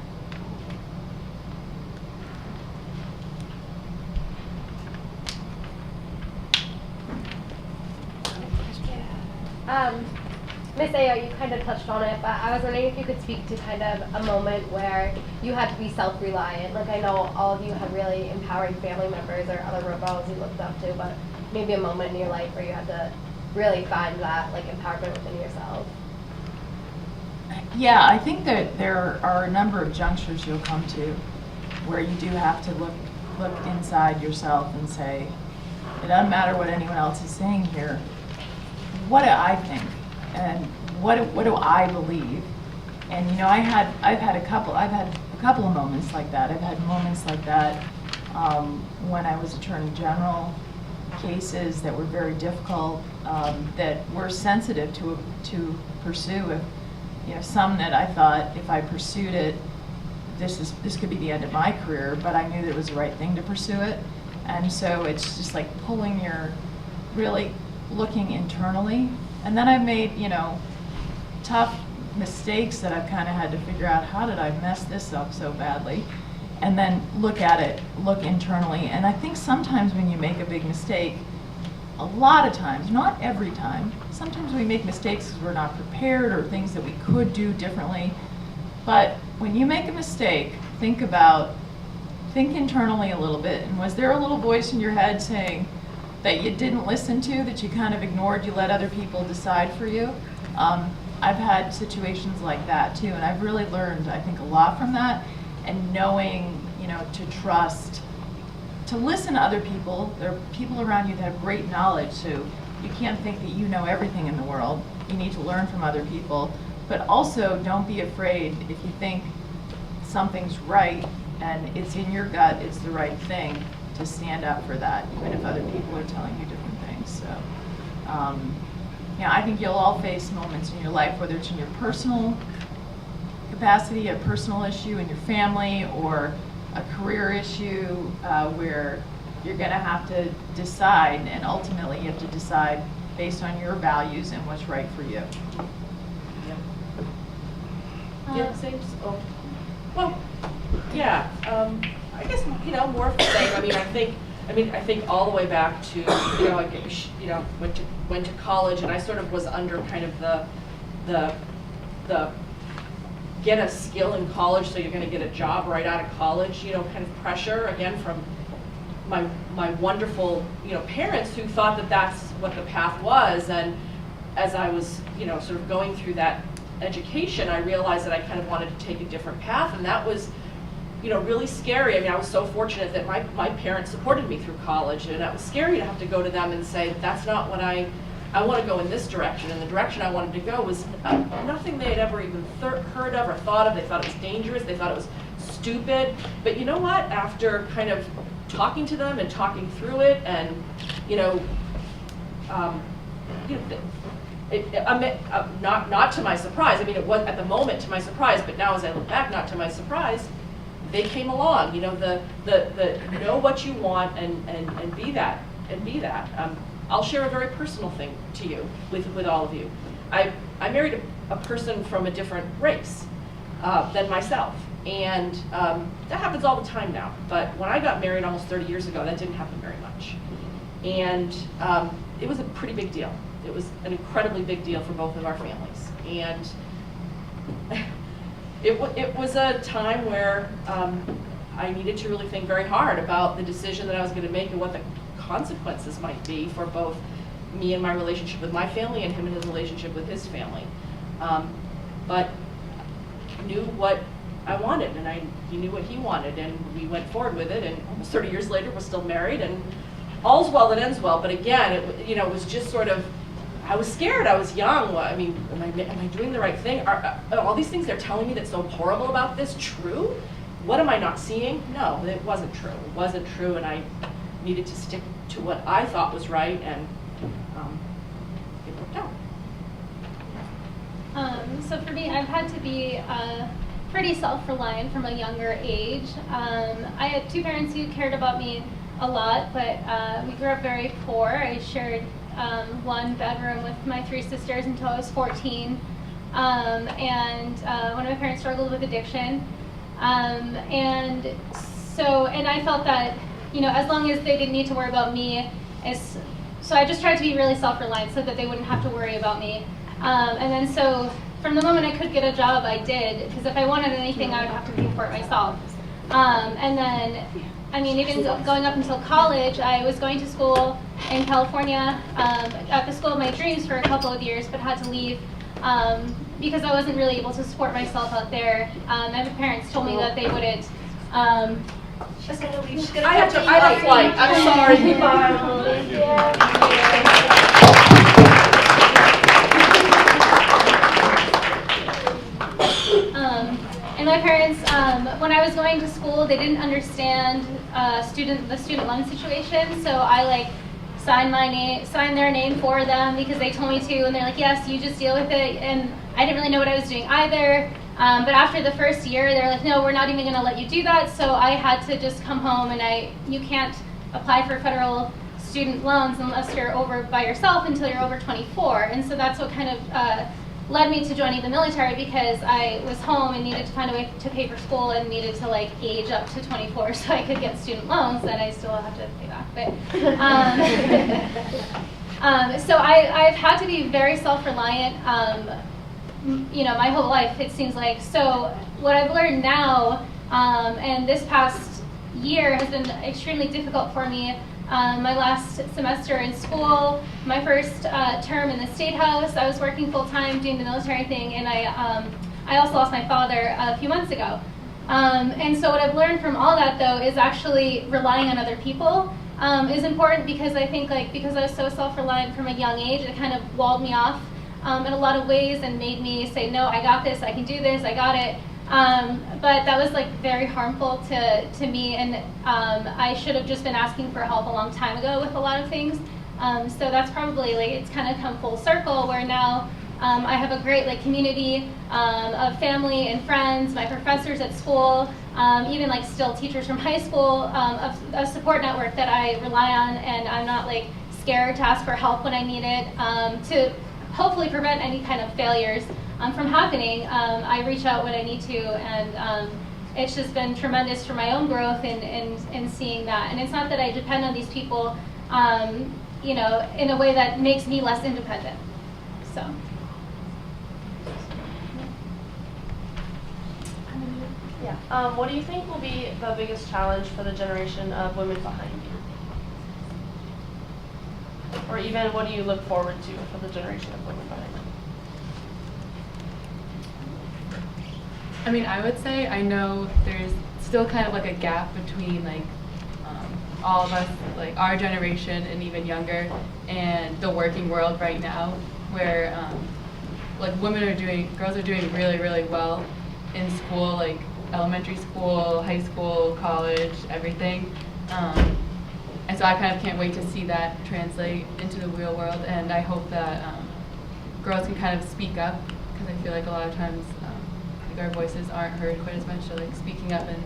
Miss Aya, you kind of touched on it, but I was wondering if you could speak to kind of a moment where you had to be self-reliant. Like I know all of you have really empowering family members or other role models you looked up to, but maybe a moment in your life where you had to really find that like empowerment within yourself. Yeah, I think that there are a number of junctures you'll come to where you do have to look inside yourself and say, it doesn't matter what anyone else is saying here. What do I think? And what do I believe? And you know, I've had a couple of moments like that. I've had moments like that when I was Attorney General, cases that were very difficult, that were sensitive to pursue. You know, some that I thought if I pursued it, this could be the end of my career, but I knew that it was the right thing to pursue it. And so it's just like really looking internally. And then I've made, you know, tough mistakes that I've kind of had to figure out, how did I mess this up so badly? And then look at it, look internally. And I think sometimes when you make a big mistake, a lot of times, not every time, sometimes we make mistakes because we're not prepared or things that we could do differently. But when you make a mistake, think internally a little bit. And was there a little voice in your head saying that you didn't listen to, that you kind of ignored, you let other people decide for you? I've had situations like that too, and I've really learned, I think, a lot from that, and knowing, you know, to trust, to listen to other people. There are people around you that have great knowledge, so you can't think that you know everything in the world. You need to learn from other people, but also don't be afraid if you think something's right and it's in your gut, it's the right thing, to stand up for that, even if other people are telling you different things. So, I think you'll all face moments in your life, whether it's in your personal capacity, a personal issue in your family, or a career issue, where you're going to have to decide, and ultimately you have to decide based on your values and what's right for you. Yeah, same. Oh. Well, yeah. I guess, you know, more of the same. I think all the way back to, you know, I went to college, and I sort of was under kind of the get a skill in college so you're going to get a job right out of college, you know, kind of pressure, again, from my wonderful, you know, parents who thought that that's what the path was. And as I was, you know, sort of going through that education, I realized that I kind of wanted to take a different path, and that was really scary. I mean, I was so fortunate that my parents supported me through college, and it was scary to have to go to them and say, that's not what I want to go in this direction. And the direction I wanted to go was nothing they had ever even heard of or thought of. They thought it was dangerous. They thought it was stupid. But you know what? After kind of talking to them and talking through it, and not to my surprise. I mean, it was at the moment to my surprise, but now as I look back, not to my surprise. They came along. The know what you want and be that I'll share a very personal thing to you with all of you. I married a person from a different race than myself, and that happens all the time now. But when I got married almost 30 years ago, that didn't happen very much, and it was a pretty big deal. It was an incredibly big deal for both of our families, and it was a time where I needed to really think very hard about the decision that I was going to make and what the consequences might be for both me and my relationship with my family and him and his relationship with his family. But I knew what I wanted, and he knew what he wanted, and we went forward with it, and almost 30 years later we're still married, and all's well that ends well. But again, it was just sort of, I was scared. I was young. I mean, am I doing the right thing? Are all these things they're telling me that's so horrible about this true? What am I not seeing? No, it wasn't true. It wasn't true, and I needed to stick to what I thought was right, and it worked out. So for me, I've had to be pretty self-reliant from a younger age. I had two parents who cared about me a lot, but we grew up very poor. I shared one bedroom with my three sisters until I was 14. And one of my parents struggled with addiction. And I felt that, as long as they didn't need to worry about me, so I just tried to be really self-reliant so that they wouldn't have to worry about me. And then so from the moment I could get a job, I did, because if I wanted anything, I would have to pay for it myself. And then, even going up until college, I was going to school in California at the school of my dreams for a couple of years, but had to leave because I wasn't really able to support myself out there. And my parents told me that they wouldn't. She's gonna leave. She's I have a flight. I'm sorry. And my parents, when I was going to school, they didn't understand the student loan situation. So I signed their name for them because they told me to, and they're like, yes, you just deal with it. And I didn't really know what I was doing either. But after the first year, they're like, no, we're not even going to let you do that. So I had to just come home, and you can't apply for federal student loans unless you're over by yourself until you're over 24. And so that's what kind of led me to joining the military, because I was home and needed to find a way to pay for school and needed to age up to 24 so I could get student loans that I still have to pay back. But so I've had to be very self-reliant. My whole life, it seems like. So what I've learned now, and this past year has been extremely difficult for me. My last semester in school, my first term in the State House, I was working full-time doing the military thing, and I also lost my father a few months ago. And so what I've learned from all that, though, is actually relying on other people is important, because I think because I was so self-reliant from a young age, it kind of walled me off in a lot of ways and made me say, no, I got this, I can do this, I got it. But that was very harmful to me, and I should have just been asking for help a long time ago with a lot of things. So that's probably it's kind of come full circle, where now I have a great community of family and friends, my professors at school, even still teachers from high school, a support network that I rely on, and I'm not scared to ask for help when I need it, to hopefully prevent any kind of failures from happening. I reach out when I need to, and it's just been tremendous for my own growth in seeing that. And it's not that I depend on these people, in a way that makes me less independent. So. Yeah. What do you think will be the biggest challenge for the generation of women behind you? Or even what do you look forward to for the generation of women behind you? I would say I know there's still kind of like a gap between like all of us, like our generation and even younger, and the working world right now, where like girls are doing really, really well in school, like elementary school, high school, college, everything. And so I kind of can't wait to see that translate into the real world, and I hope that girls can kind of speak up, because I feel like a lot of times like our voices aren't heard quite as much, so like speaking up and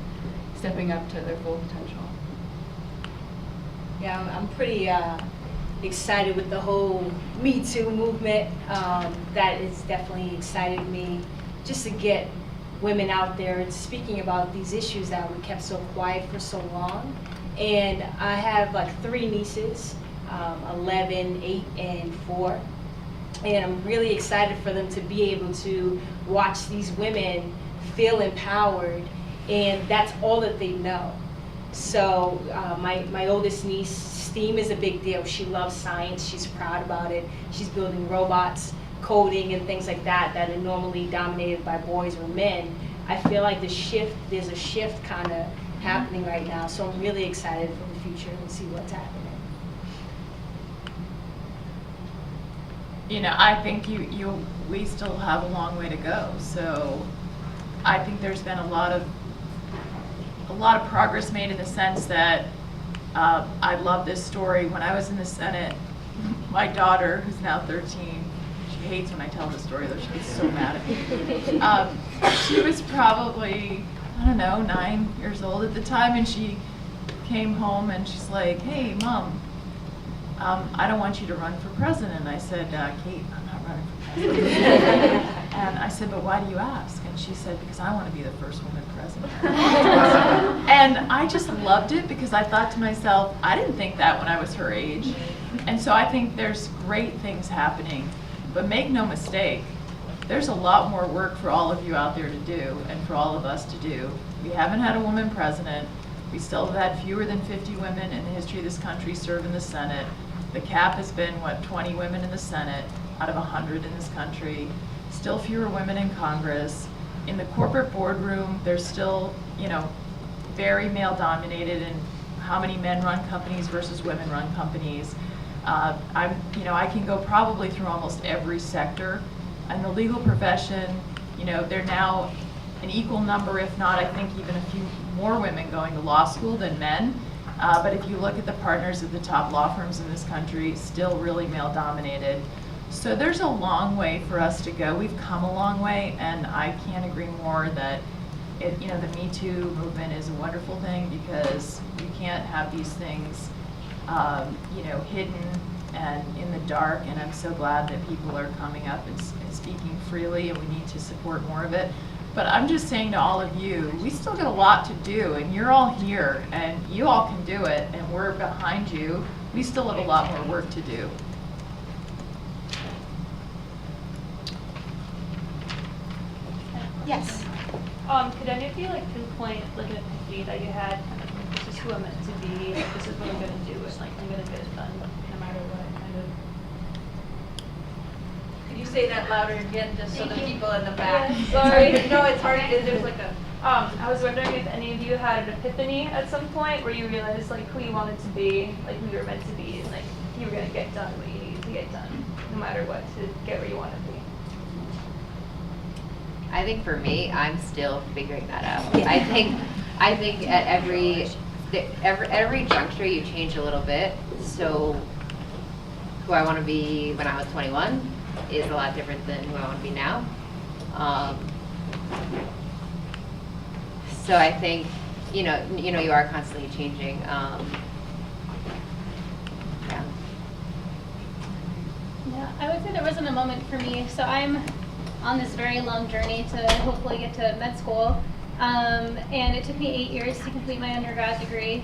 stepping up to their full potential. Yeah, I'm pretty excited with the whole Me Too movement. That is definitely excited me, just to get women out there and speaking about these issues that we kept so quiet for so long. And I have like 3 nieces, 11, 8, and 4. And I'm really excited for them to be able to watch these women feel empowered, and that's all that they know. So my oldest niece, STEAM is a big deal. She loves science, she's proud about it. She's building robots, coding, and things like that are normally dominated by boys or men. I feel like there's a shift kind of happening right now, so I'm really excited for the future and see what's happening. You know, I think we still have a long way to go. So I think there's been a lot of progress made in the sense that I love this story. When I was in the Senate, my daughter, who's now 13, she hates when I tell this story, though she gets so mad at me. She was probably, I don't know, 9 years old at the time, and she came home and she's like, "Hey, Mom, I don't want you to run for president." And I said, "Kate, I'm not running for president." And I said, "But why do you ask?" And she said, "Because I want to be the first woman president." And I just loved it, because I thought to myself, I didn't think that when I was her age. And so I think there's great things happening. But make no mistake, there's a lot more work for all of you out there to do, and for all of us to do. We haven't had a woman president. We still have had fewer than 50 women in the history of this country serve in the Senate. The cap has been, 20 women in the Senate out of 100 in this country. Still fewer women in Congress. In the corporate boardroom, there's still, very male dominated in how many men run companies versus women run companies. I can go probably through almost every sector. And the legal profession, they're now an equal number, if not, I think even a few more women going to law school than men. But if you look at the partners of the top law firms in this country, still really male dominated. So there's a long way for us to go. We've come a long way, and I can't agree more that the Me Too movement is a wonderful thing, because you can't have these things, hidden and in the dark. And I'm so glad that people are coming up and speaking freely, and we need to support more of it. But I'm just saying to all of you, we still got a lot to do, and you're all here, and you all can do it, and we're behind you. We still have a lot more work to do. Yes. Could any of you pinpoint an epiphany that you had, this is who I'm meant to be, this is what I'm gonna do, and I'm gonna get it done no matter what, kind of? Could you say that louder again, just so the people in the back? Yeah, sorry. No, it's hard, there's like a... I was wondering if any of you had an epiphany at some point where you realized who you wanted to be, who you were meant to be, and you were gonna get done what you needed to get done, no matter what, to get where you want to be. I think for me, I'm still figuring that out. I think at every juncture you change a little bit. So who I want to be when I was 21 is a lot different than who I want to be now. So I think you are constantly changing. Yeah, I would say there wasn't a moment for me. So I'm on this very long journey to hopefully get to med school. And it took me 8 years to complete my undergrad degree,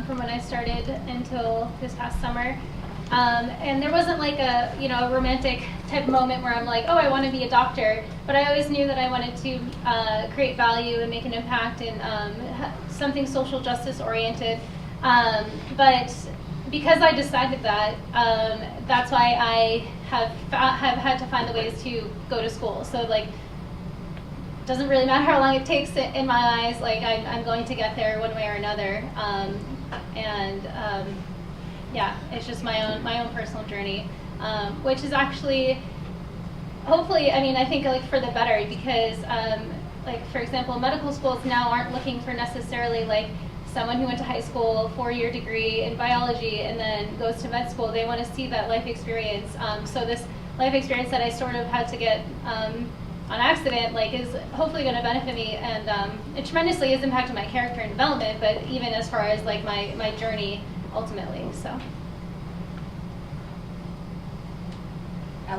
from when I started until this past summer. And there wasn't a romantic type moment where I'm like, oh, I want to be a doctor. But I always knew that I wanted to create value and make an impact in something social justice oriented. But because I decided that, that's why I have had to find the ways to go to school. So doesn't really matter how long it takes in my eyes. Like I'm going to get there one way or another. Yeah, it's just my own personal journey, which is actually, hopefully, I mean, I think like for the better, because like for example, medical schools now aren't looking for necessarily like someone who went to high school, 4-year degree in biology, and then goes to med school. They want to see that life experience. So this life experience that I sort of had to get on accident, like, is hopefully going to benefit me, and it tremendously has impacted my character and development. But even as far as like my journey ultimately, so. I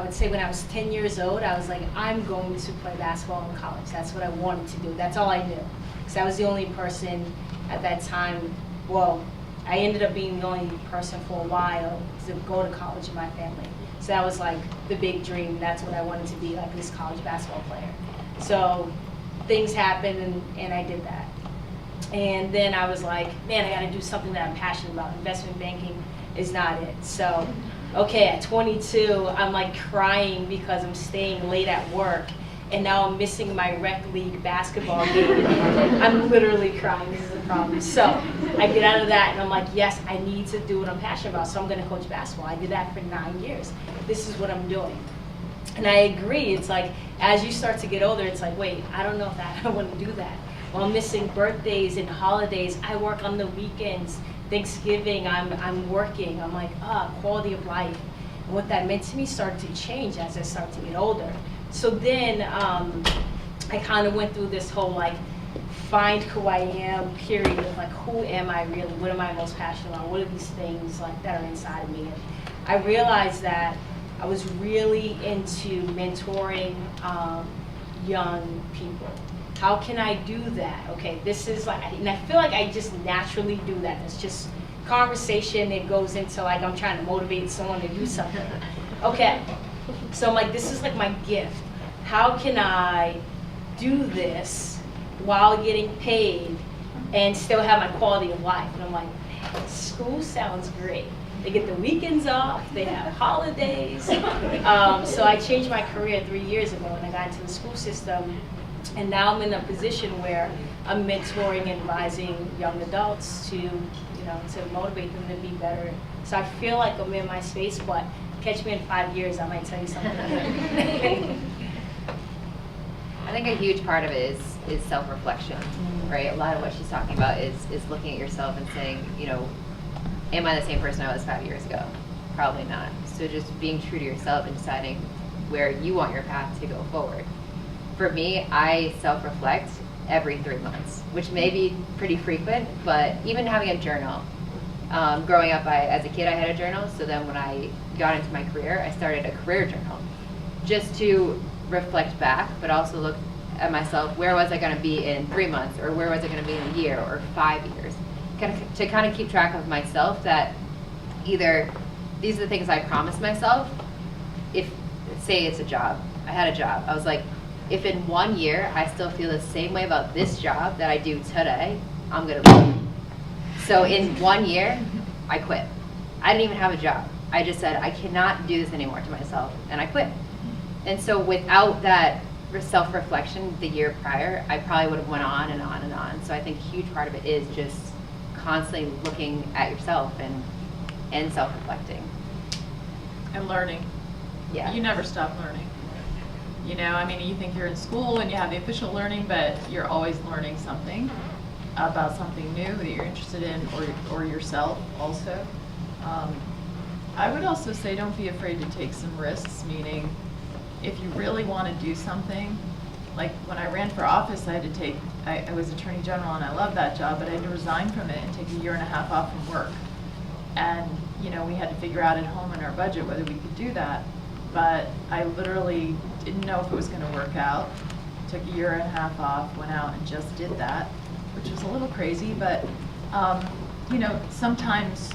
would say when I was 10 years old, I was like, I'm going to play basketball in college. That's what I wanted to do. That's all I knew. Because I was the only person at that time, well, I ended up being the only person for a while to go to college in my family. So that was like the big dream. That's what I wanted to be, like this college basketball player. So things happened and I did that. And then I was like, man, I gotta do something that I'm passionate about. Investment banking is not it. So, okay, at 22, I'm like crying because I'm staying late at work, and now I'm missing my rec league basketball game. I'm literally crying, this is the problem. So I get out of that and I'm like, yes, I need to do what I'm passionate about, so I'm gonna coach basketball. I did that for 9 years. This is what I'm doing. And I agree, it's like, as you start to get older, it's like, wait, I don't know if I wanna do that. Well, I'm missing birthdays and holidays. I work on the weekends. Thanksgiving, I'm working. I'm like, quality of life. And what that meant to me started to change as I started to get older. So then I kind of went through this whole like, find who I am period of like, who am I really? What am I most passionate about? What are these things like that are inside of me? And I realized that I was really into mentoring young people. How can I do that? Okay, this is like, and I feel like I just naturally do that. It's just conversation. It goes into like, I'm trying to motivate someone to do something. Okay, so I'm like, this is like my gift. How can I do this while getting paid and still have my quality of life? And I'm like, man, school sounds great. They get the weekends off, they have holidays. So I changed my career 3 years ago when I got into the school system. And now I'm in a position where I'm mentoring and advising young adults to, you know, to motivate them to be better. So I feel like I'm in my space, but catch me in 5 years, I might tell you something. I think a huge part of it is self-reflection, right? A lot of what she's talking about is looking at yourself and saying, you know, am I the same person I was 5 years ago? Probably not. So just being true to yourself and deciding where you want your path to go forward. For me, I self-reflect every 3 months, which may be pretty frequent, but even having a journal. Growing up, as a kid, I had a journal, so then when I got into my career, I started a career journal, just to reflect back, but also look at myself, where was I gonna be in 3 months, or where was I gonna be in a year, or 5 years, to kind of keep track of myself, that either these are the things I promised myself. If, say it's a job, I had a job, I was like, if in 1 year I still feel the same way about this job that I do today, I'm gonna leave. So in 1 year, I quit. I didn't even have a job. I just said, I cannot do this anymore to myself, and I quit. And so without that self-reflection the year prior, I probably would have went on and on and on. So I think a huge part of it is just constantly looking at yourself and self-reflecting. And learning. Yeah. You never stop learning. You know, I mean, you think you're in school and you have the official learning, but you're always learning something about something new that you're interested in, or yourself also. I would also say don't be afraid to take some risks, meaning if you really want to do something, like when I ran for office, I was Attorney General and I loved that job, but I had to resign from it and take a 1.5 years off from work. And, you know, we had to figure out at home in our budget whether we could do that. But I literally didn't know if it was going to work out. Took a 1.5 years off, went out and just did that, which was a little crazy, but you know, sometimes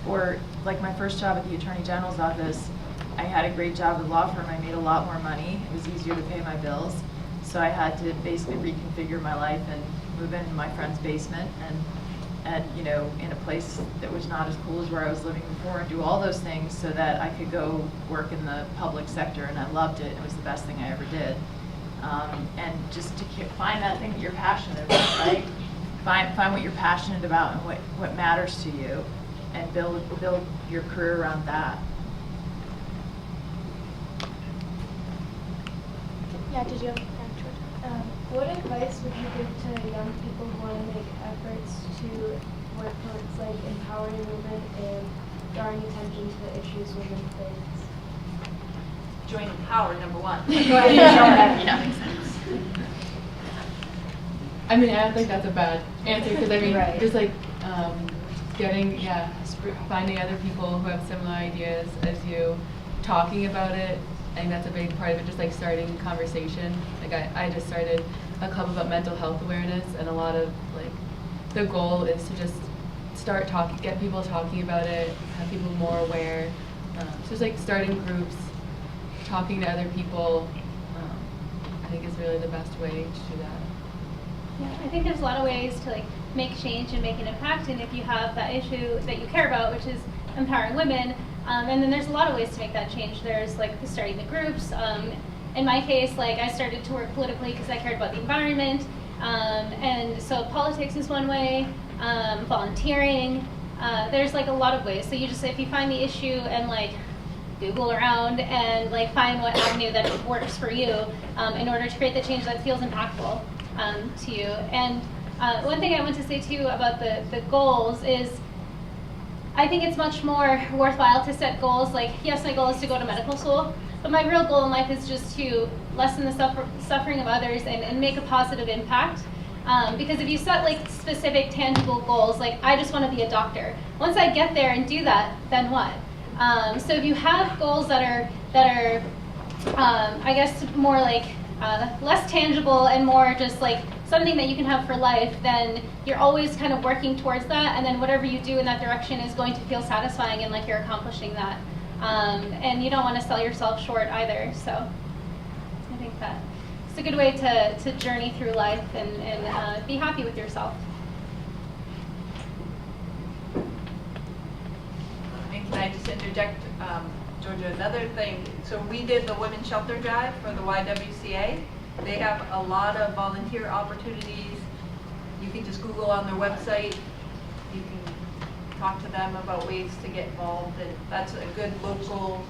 or like my first job at the Attorney General's office, I had a great job at the law firm. I made a lot more money. It was easier to pay my bills. So I had to basically reconfigure my life and move into my friend's basement and you know, in a place that was not as cool as where I was living before, and do all those things so that I could go work in the public sector, and I loved it. It was the best thing I ever did. and just to find that thing that you're passionate about, right? Find what you're passionate about and what matters to you, and build your career around that. Yeah, did you have what advice would you give to young people who want to make efforts to work towards like empowering women and drawing attention to the issues women face? Join Empower, number one. Go ahead. I mean, I don't think that's a bad answer because I mean, just like finding other people who have similar ideas as you, talking about it. I think that's a big part of it, just like starting conversation. Like I just started a club about mental health awareness, and a lot of like the goal is to just start talking, get people talking about it, have people more aware. So just like starting groups, talking to other people, I think is really the best way to do that. Yeah, I think there's a lot of ways to like make change and make an impact, and if you have that issue that you care about, which is empowering women, and then there's a lot of ways to make that change. There's like starting the groups. In my case, like I started to work politically because I cared about the environment, and so politics is one way. Volunteering. There's like a lot of ways. So you just, if you find the issue and like Google around and like find what avenue that works for you in order to create the change that feels impactful to you. And one thing I want to say too about the goals is, I think it's much more worthwhile to set goals like, yes, my goal is to go to medical school, but my real goal in life is just to lessen the suffering of others and make a positive impact. Because if you set like specific tangible goals, like I just want to be a doctor. Once I get there and do that, then what? So if you have goals that are I guess more like less tangible and more just like something that you can have for life, then you're always kind of working towards that, and then whatever you do in that direction is going to feel satisfying and like you're accomplishing that. And you don't want to sell yourself short either. So I think that it's a good way to journey through life and be happy with yourself. And can I just interject, Georgia, another thing? So we did the Women's Shelter Drive for the YWCA. They have a lot of volunteer opportunities. You can just Google on their website. You can talk to them about ways to get involved, and that's a good local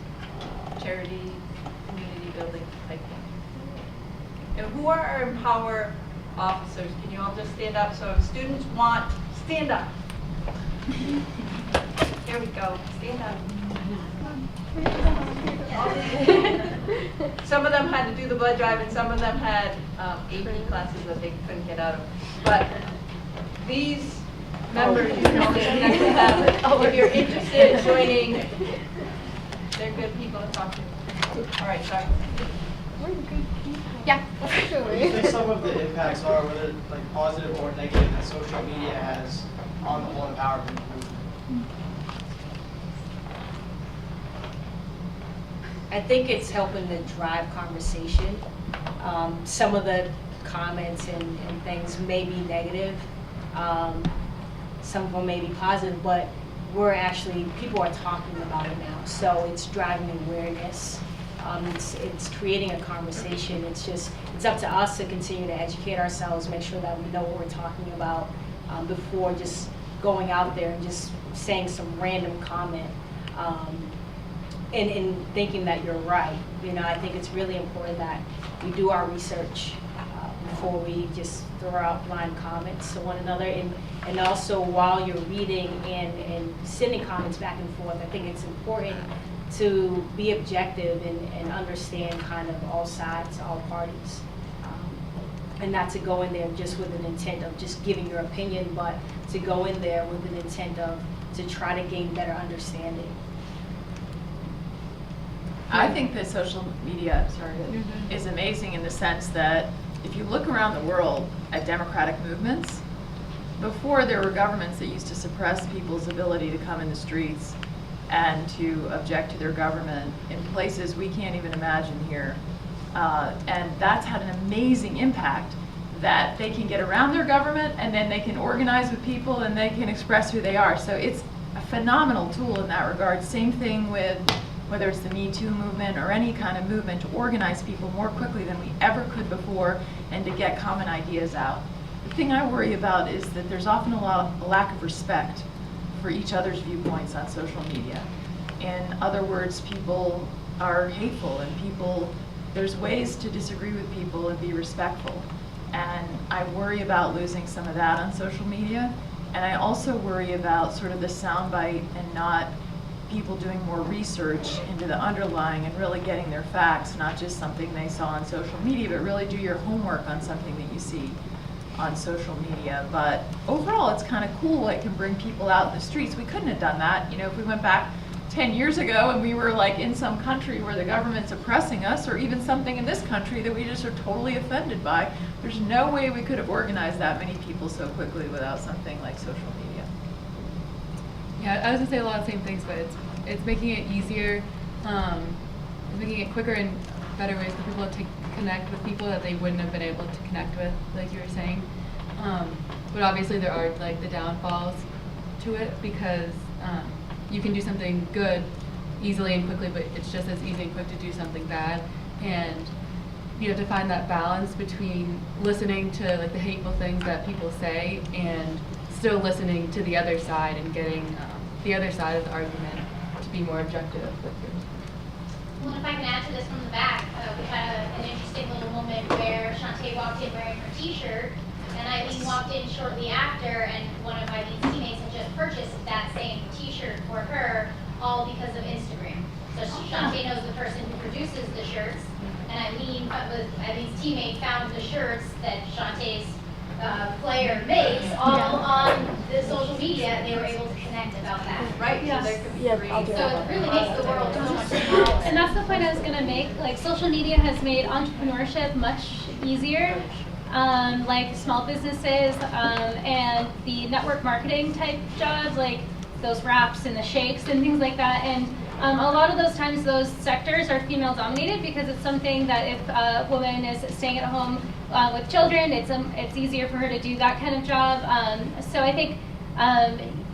charity, community building type thing. And who are our Empower officers? Can you all just stand up? So if students want, stand up. Here we go, stand up. Some of them had to do the blood drive, and some of them had AP classes that they couldn't get out of. But these members, you can always connect with them. If you're interested in joining, they're good people to talk to. All right, sorry. Yeah. What do you think some of the impacts are, whether like positive or negative, that social media has on the whole empowerment movement? I think it's helping to drive conversation. Some of the comments and things may be negative. Some of them may be positive, but people are talking about it now. So it's driving awareness. It's creating a conversation. It's up to us to continue to educate ourselves, make sure that we know what we're talking about before just going out there and just saying some random comment. And thinking that you're right. You know, I think it's really important that we do our research before we just throw out blind comments to one another. And also while you're reading and sending comments back and forth, I think it's important to be objective and understand kind of all sides, all parties. And not to go in there just with an intent of just giving your opinion, but to go in there with an intent to try to gain better understanding. I think that social media is amazing in the sense that if you look around the world at democratic movements, before there were governments that used to suppress people's ability to come in the streets and to object to their government in places we can't even imagine here. And that's had an amazing impact, that they can get around their government and then they can organize with people and they can express who they are. So it's a phenomenal tool in that regard. Same thing with whether it's the Me Too movement or any kind of movement, to organize people more quickly than we ever could before and to get common ideas out. The thing I worry about is that there's often a lack of respect for each other's viewpoints on social media. In other words, people are hateful, and there's ways to disagree with people and be respectful. And I worry about losing some of that on social media. And I also worry about sort of the soundbite and not people doing more research into the underlying and really getting their facts, not just something they saw on social media, but really do your homework on something that you see on social media. But overall, it's kind of cool. It can bring people out in the streets. We couldn't have done that, you know, if we went back 10 years ago and we were like in some country where the government's oppressing us, or even something in this country that we just are totally offended by. There's no way we could have organized that many people so quickly without something like social media. Yeah, I was gonna say a lot of the same things, but it's making it easier, it's making it quicker and better ways for people to connect with people that they wouldn't have been able to connect with, like you were saying. But obviously there are like the downfalls to it, because you can do something good easily and quickly, but it's just as easy and quick to do something bad. And you have to find that balance between listening to like the hateful things that people say and still listening to the other side and getting the other side of the argument to be more objective with yours. Well, if I can add to this from the back, we had an interesting little moment where Shantae walked in wearing her t-shirt, and Eileen walked in shortly after, and one of Eileen's teammates had just purchased that same t-shirt for her, all because of Instagram. So Shantae knows the person who produces the shirts, and Eileen's teammate found the shirts that Shantae's player makes all on the social media, and they were able to connect about that. Right, Yes. so there could be So it really makes the world so much smaller. And that's the point I was going to make. Like, social media has made entrepreneurship much easier. Like small businesses and the network marketing type jobs, like those wraps and the shakes and things like that. And a lot of those times those sectors are female dominated, because it's something that if a woman is staying at home with children, it's easier for her to do that kind of job. So I think,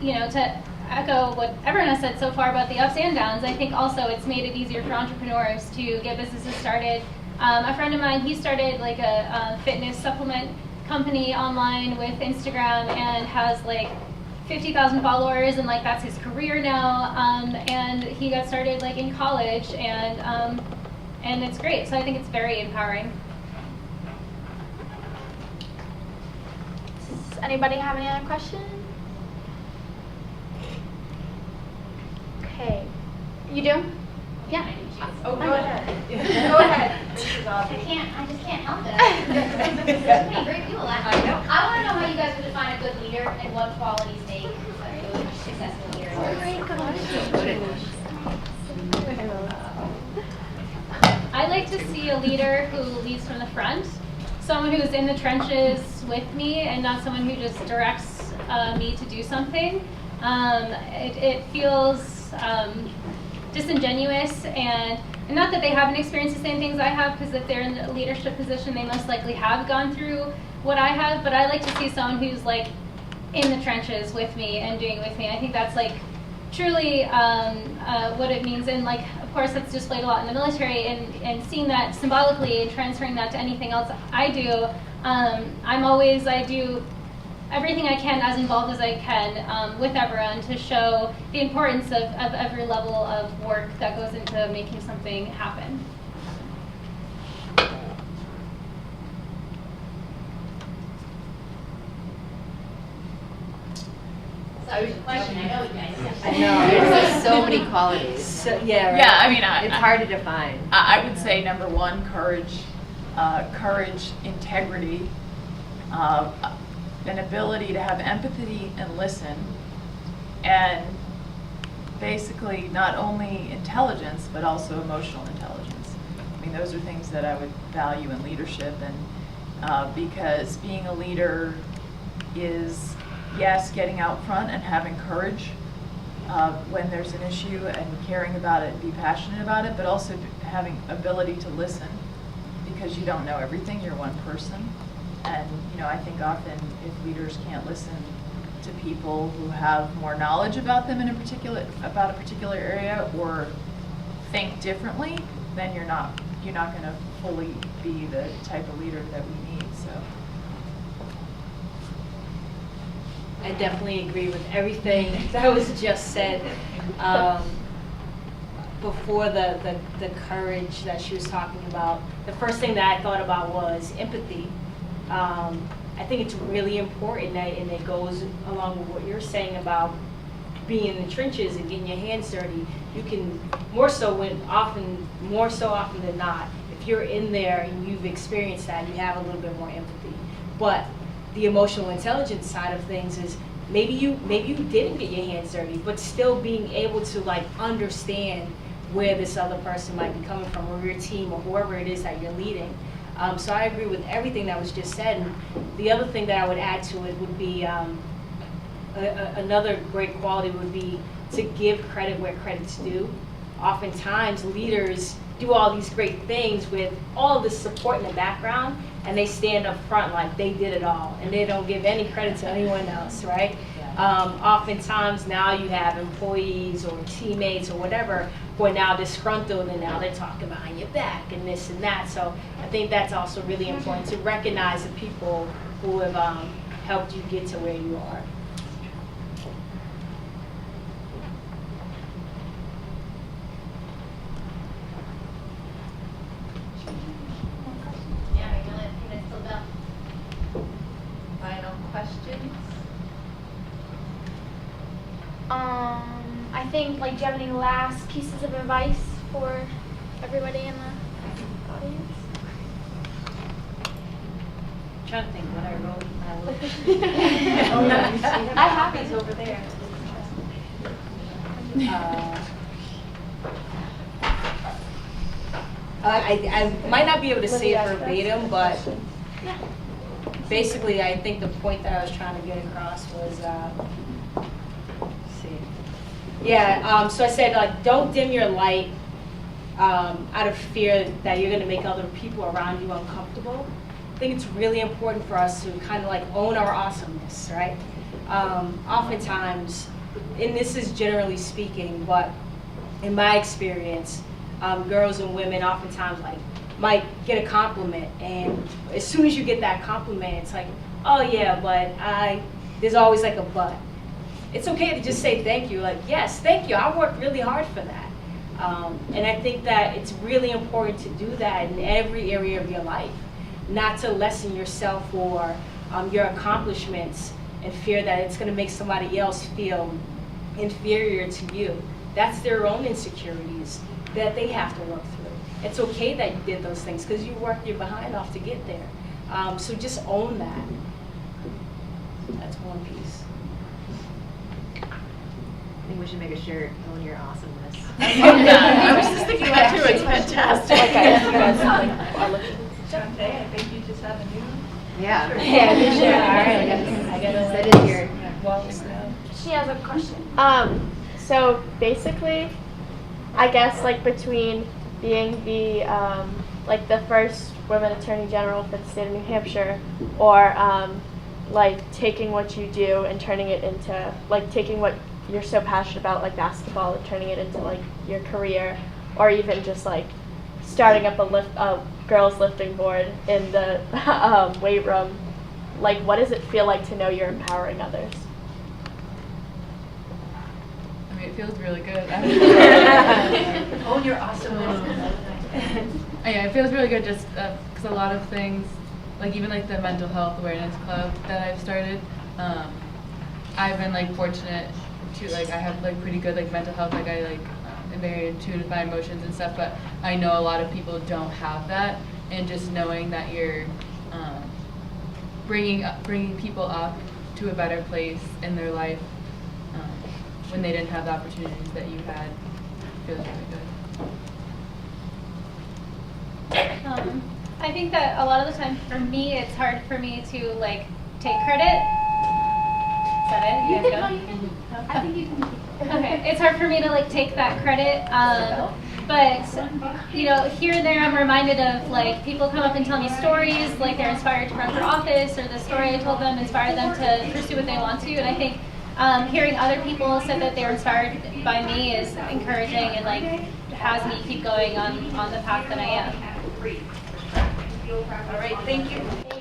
you know, to echo what everyone has said so far about the ups and downs, I think also it's made it easier for entrepreneurs to get businesses started. A friend of mine, he started like a fitness supplement company online with Instagram and has like 50,000 followers, and like that's his career now. And he got started like in college, and it's great. So I think it's very empowering. Does anybody have any other questions? Okay. You do? Yeah. Oh, go ahead. Go ahead. I just can't help it. There's so many great people. I know. I want to know how you guys would define a good leader and what qualities make a really successful leader. I like to see a leader who leads from the front, someone who's in the trenches with me and not someone who just directs me to do something. It feels disingenuous, and not that they haven't experienced the same things I have, because if they're in a leadership position, they most likely have gone through what I have, but I like to see someone who's like in the trenches with me and doing it with me. I think that's like truly what it means, and like of course that's displayed a lot in the military, and seeing that symbolically and transferring that to anything else I do. I do everything I can, as involved as I can with everyone, to show the importance of every level of work that goes into making something happen. Question, I know you guys. I know, there's so many qualities. So, yeah, right. Yeah, I mean, It's hard to define. I would say number one, courage, integrity, an ability to have empathy and listen, and basically not only intelligence but also emotional intelligence. I mean, those are things that I would value in leadership, and because being a leader is, yes, getting out front and having courage when there's an issue and caring about it and be passionate about it, but also having ability to listen, because you don't know everything, you're one person. And I think often if leaders can't listen to people who have more knowledge about them in a particular area, or think differently, then you're not going to fully be the type of leader that we need. So. I definitely agree with everything that was just said. Before the courage that she was talking about, the first thing that I thought about was empathy. I think it's really important that, and it goes along with what you're saying about being in the trenches and getting your hands dirty. You can more so often than not, if you're in there and you've experienced that, you have a little bit more empathy. But the emotional intelligence side of things is maybe you didn't get your hands dirty, but still being able to like understand where this other person might be coming from, or your team, or whoever it is that you're leading. So I agree with everything that was just said. And the other thing that I would add to it would be another great quality would be to give credit where credit's due. Oftentimes leaders do all these great things with all this support in the background, and they stand up front like they did it all, and they don't give any credit to anyone else, right? Oftentimes now you have employees or teammates or whatever who are now disgruntled, and now they're talking behind your back and this and that. So I think that's also really important to recognize the people who have helped you get to where you are. Final questions? I think, like, do you have any last pieces of advice for everybody in the audience? I'm trying to think what I wrote. I have these over there. I might not be able to say it verbatim, but basically I think the point that I was trying to get across was, so I said, like, don't dim your light out of fear that you're going to make other people around you uncomfortable. I think it's really important for us to kind of like own our awesomeness, right? Oftentimes, and this is generally speaking, but in my experience, girls and women oftentimes like might get a compliment, and as soon as you get that compliment, it's like, oh yeah, but there's always like a but. It's okay to just say thank you, like, yes, thank you, I worked really hard for that. And I think that it's really important to do that in every area of your life, not to lessen yourself or your accomplishments and fear that it's gonna make somebody else feel inferior to you. That's their own insecurities that they have to work through. It's okay that you did those things because you worked your behind off to get there. So just own that. That's one piece. I think we should make a shirt, own your awesomeness. I was just thinking that too, it's fantastic. Shante, I think you just have a new. Yeah. shirt. All right, I got that in here. She has a question. So basically, I guess like between being the like the first women attorney general for the state of New Hampshire, or like taking what you do and turning it into like taking what you're so passionate about, like basketball, and turning it into like your career, or even just like starting up a girls lifting board in the weight room. Like, what does it feel like to know you're empowering others? I mean, it feels really good. Own your awesomeness. Yeah, it feels really good just because a lot of things, like even like the mental health awareness club that I've started, I've been like fortunate to like I have like pretty good like mental health, like I like am very in tune with my emotions and stuff, but I know a lot of people don't have that, and just knowing that you're bringing people up to a better place in their life when they didn't have the opportunities that you had feels really good. I think that a lot of the time for me, it's hard for me to like take credit. Is that it? You guys go? I think you can. Okay, it's hard for me to like take that credit, but you know, here and there I'm reminded of like people come up and tell me stories, like they're inspired to run for office, or the story I told them inspired them to pursue what they want to, and I think hearing other people say that they were inspired by me is encouraging, and like has me keep going on the path that I am. All right, thank you.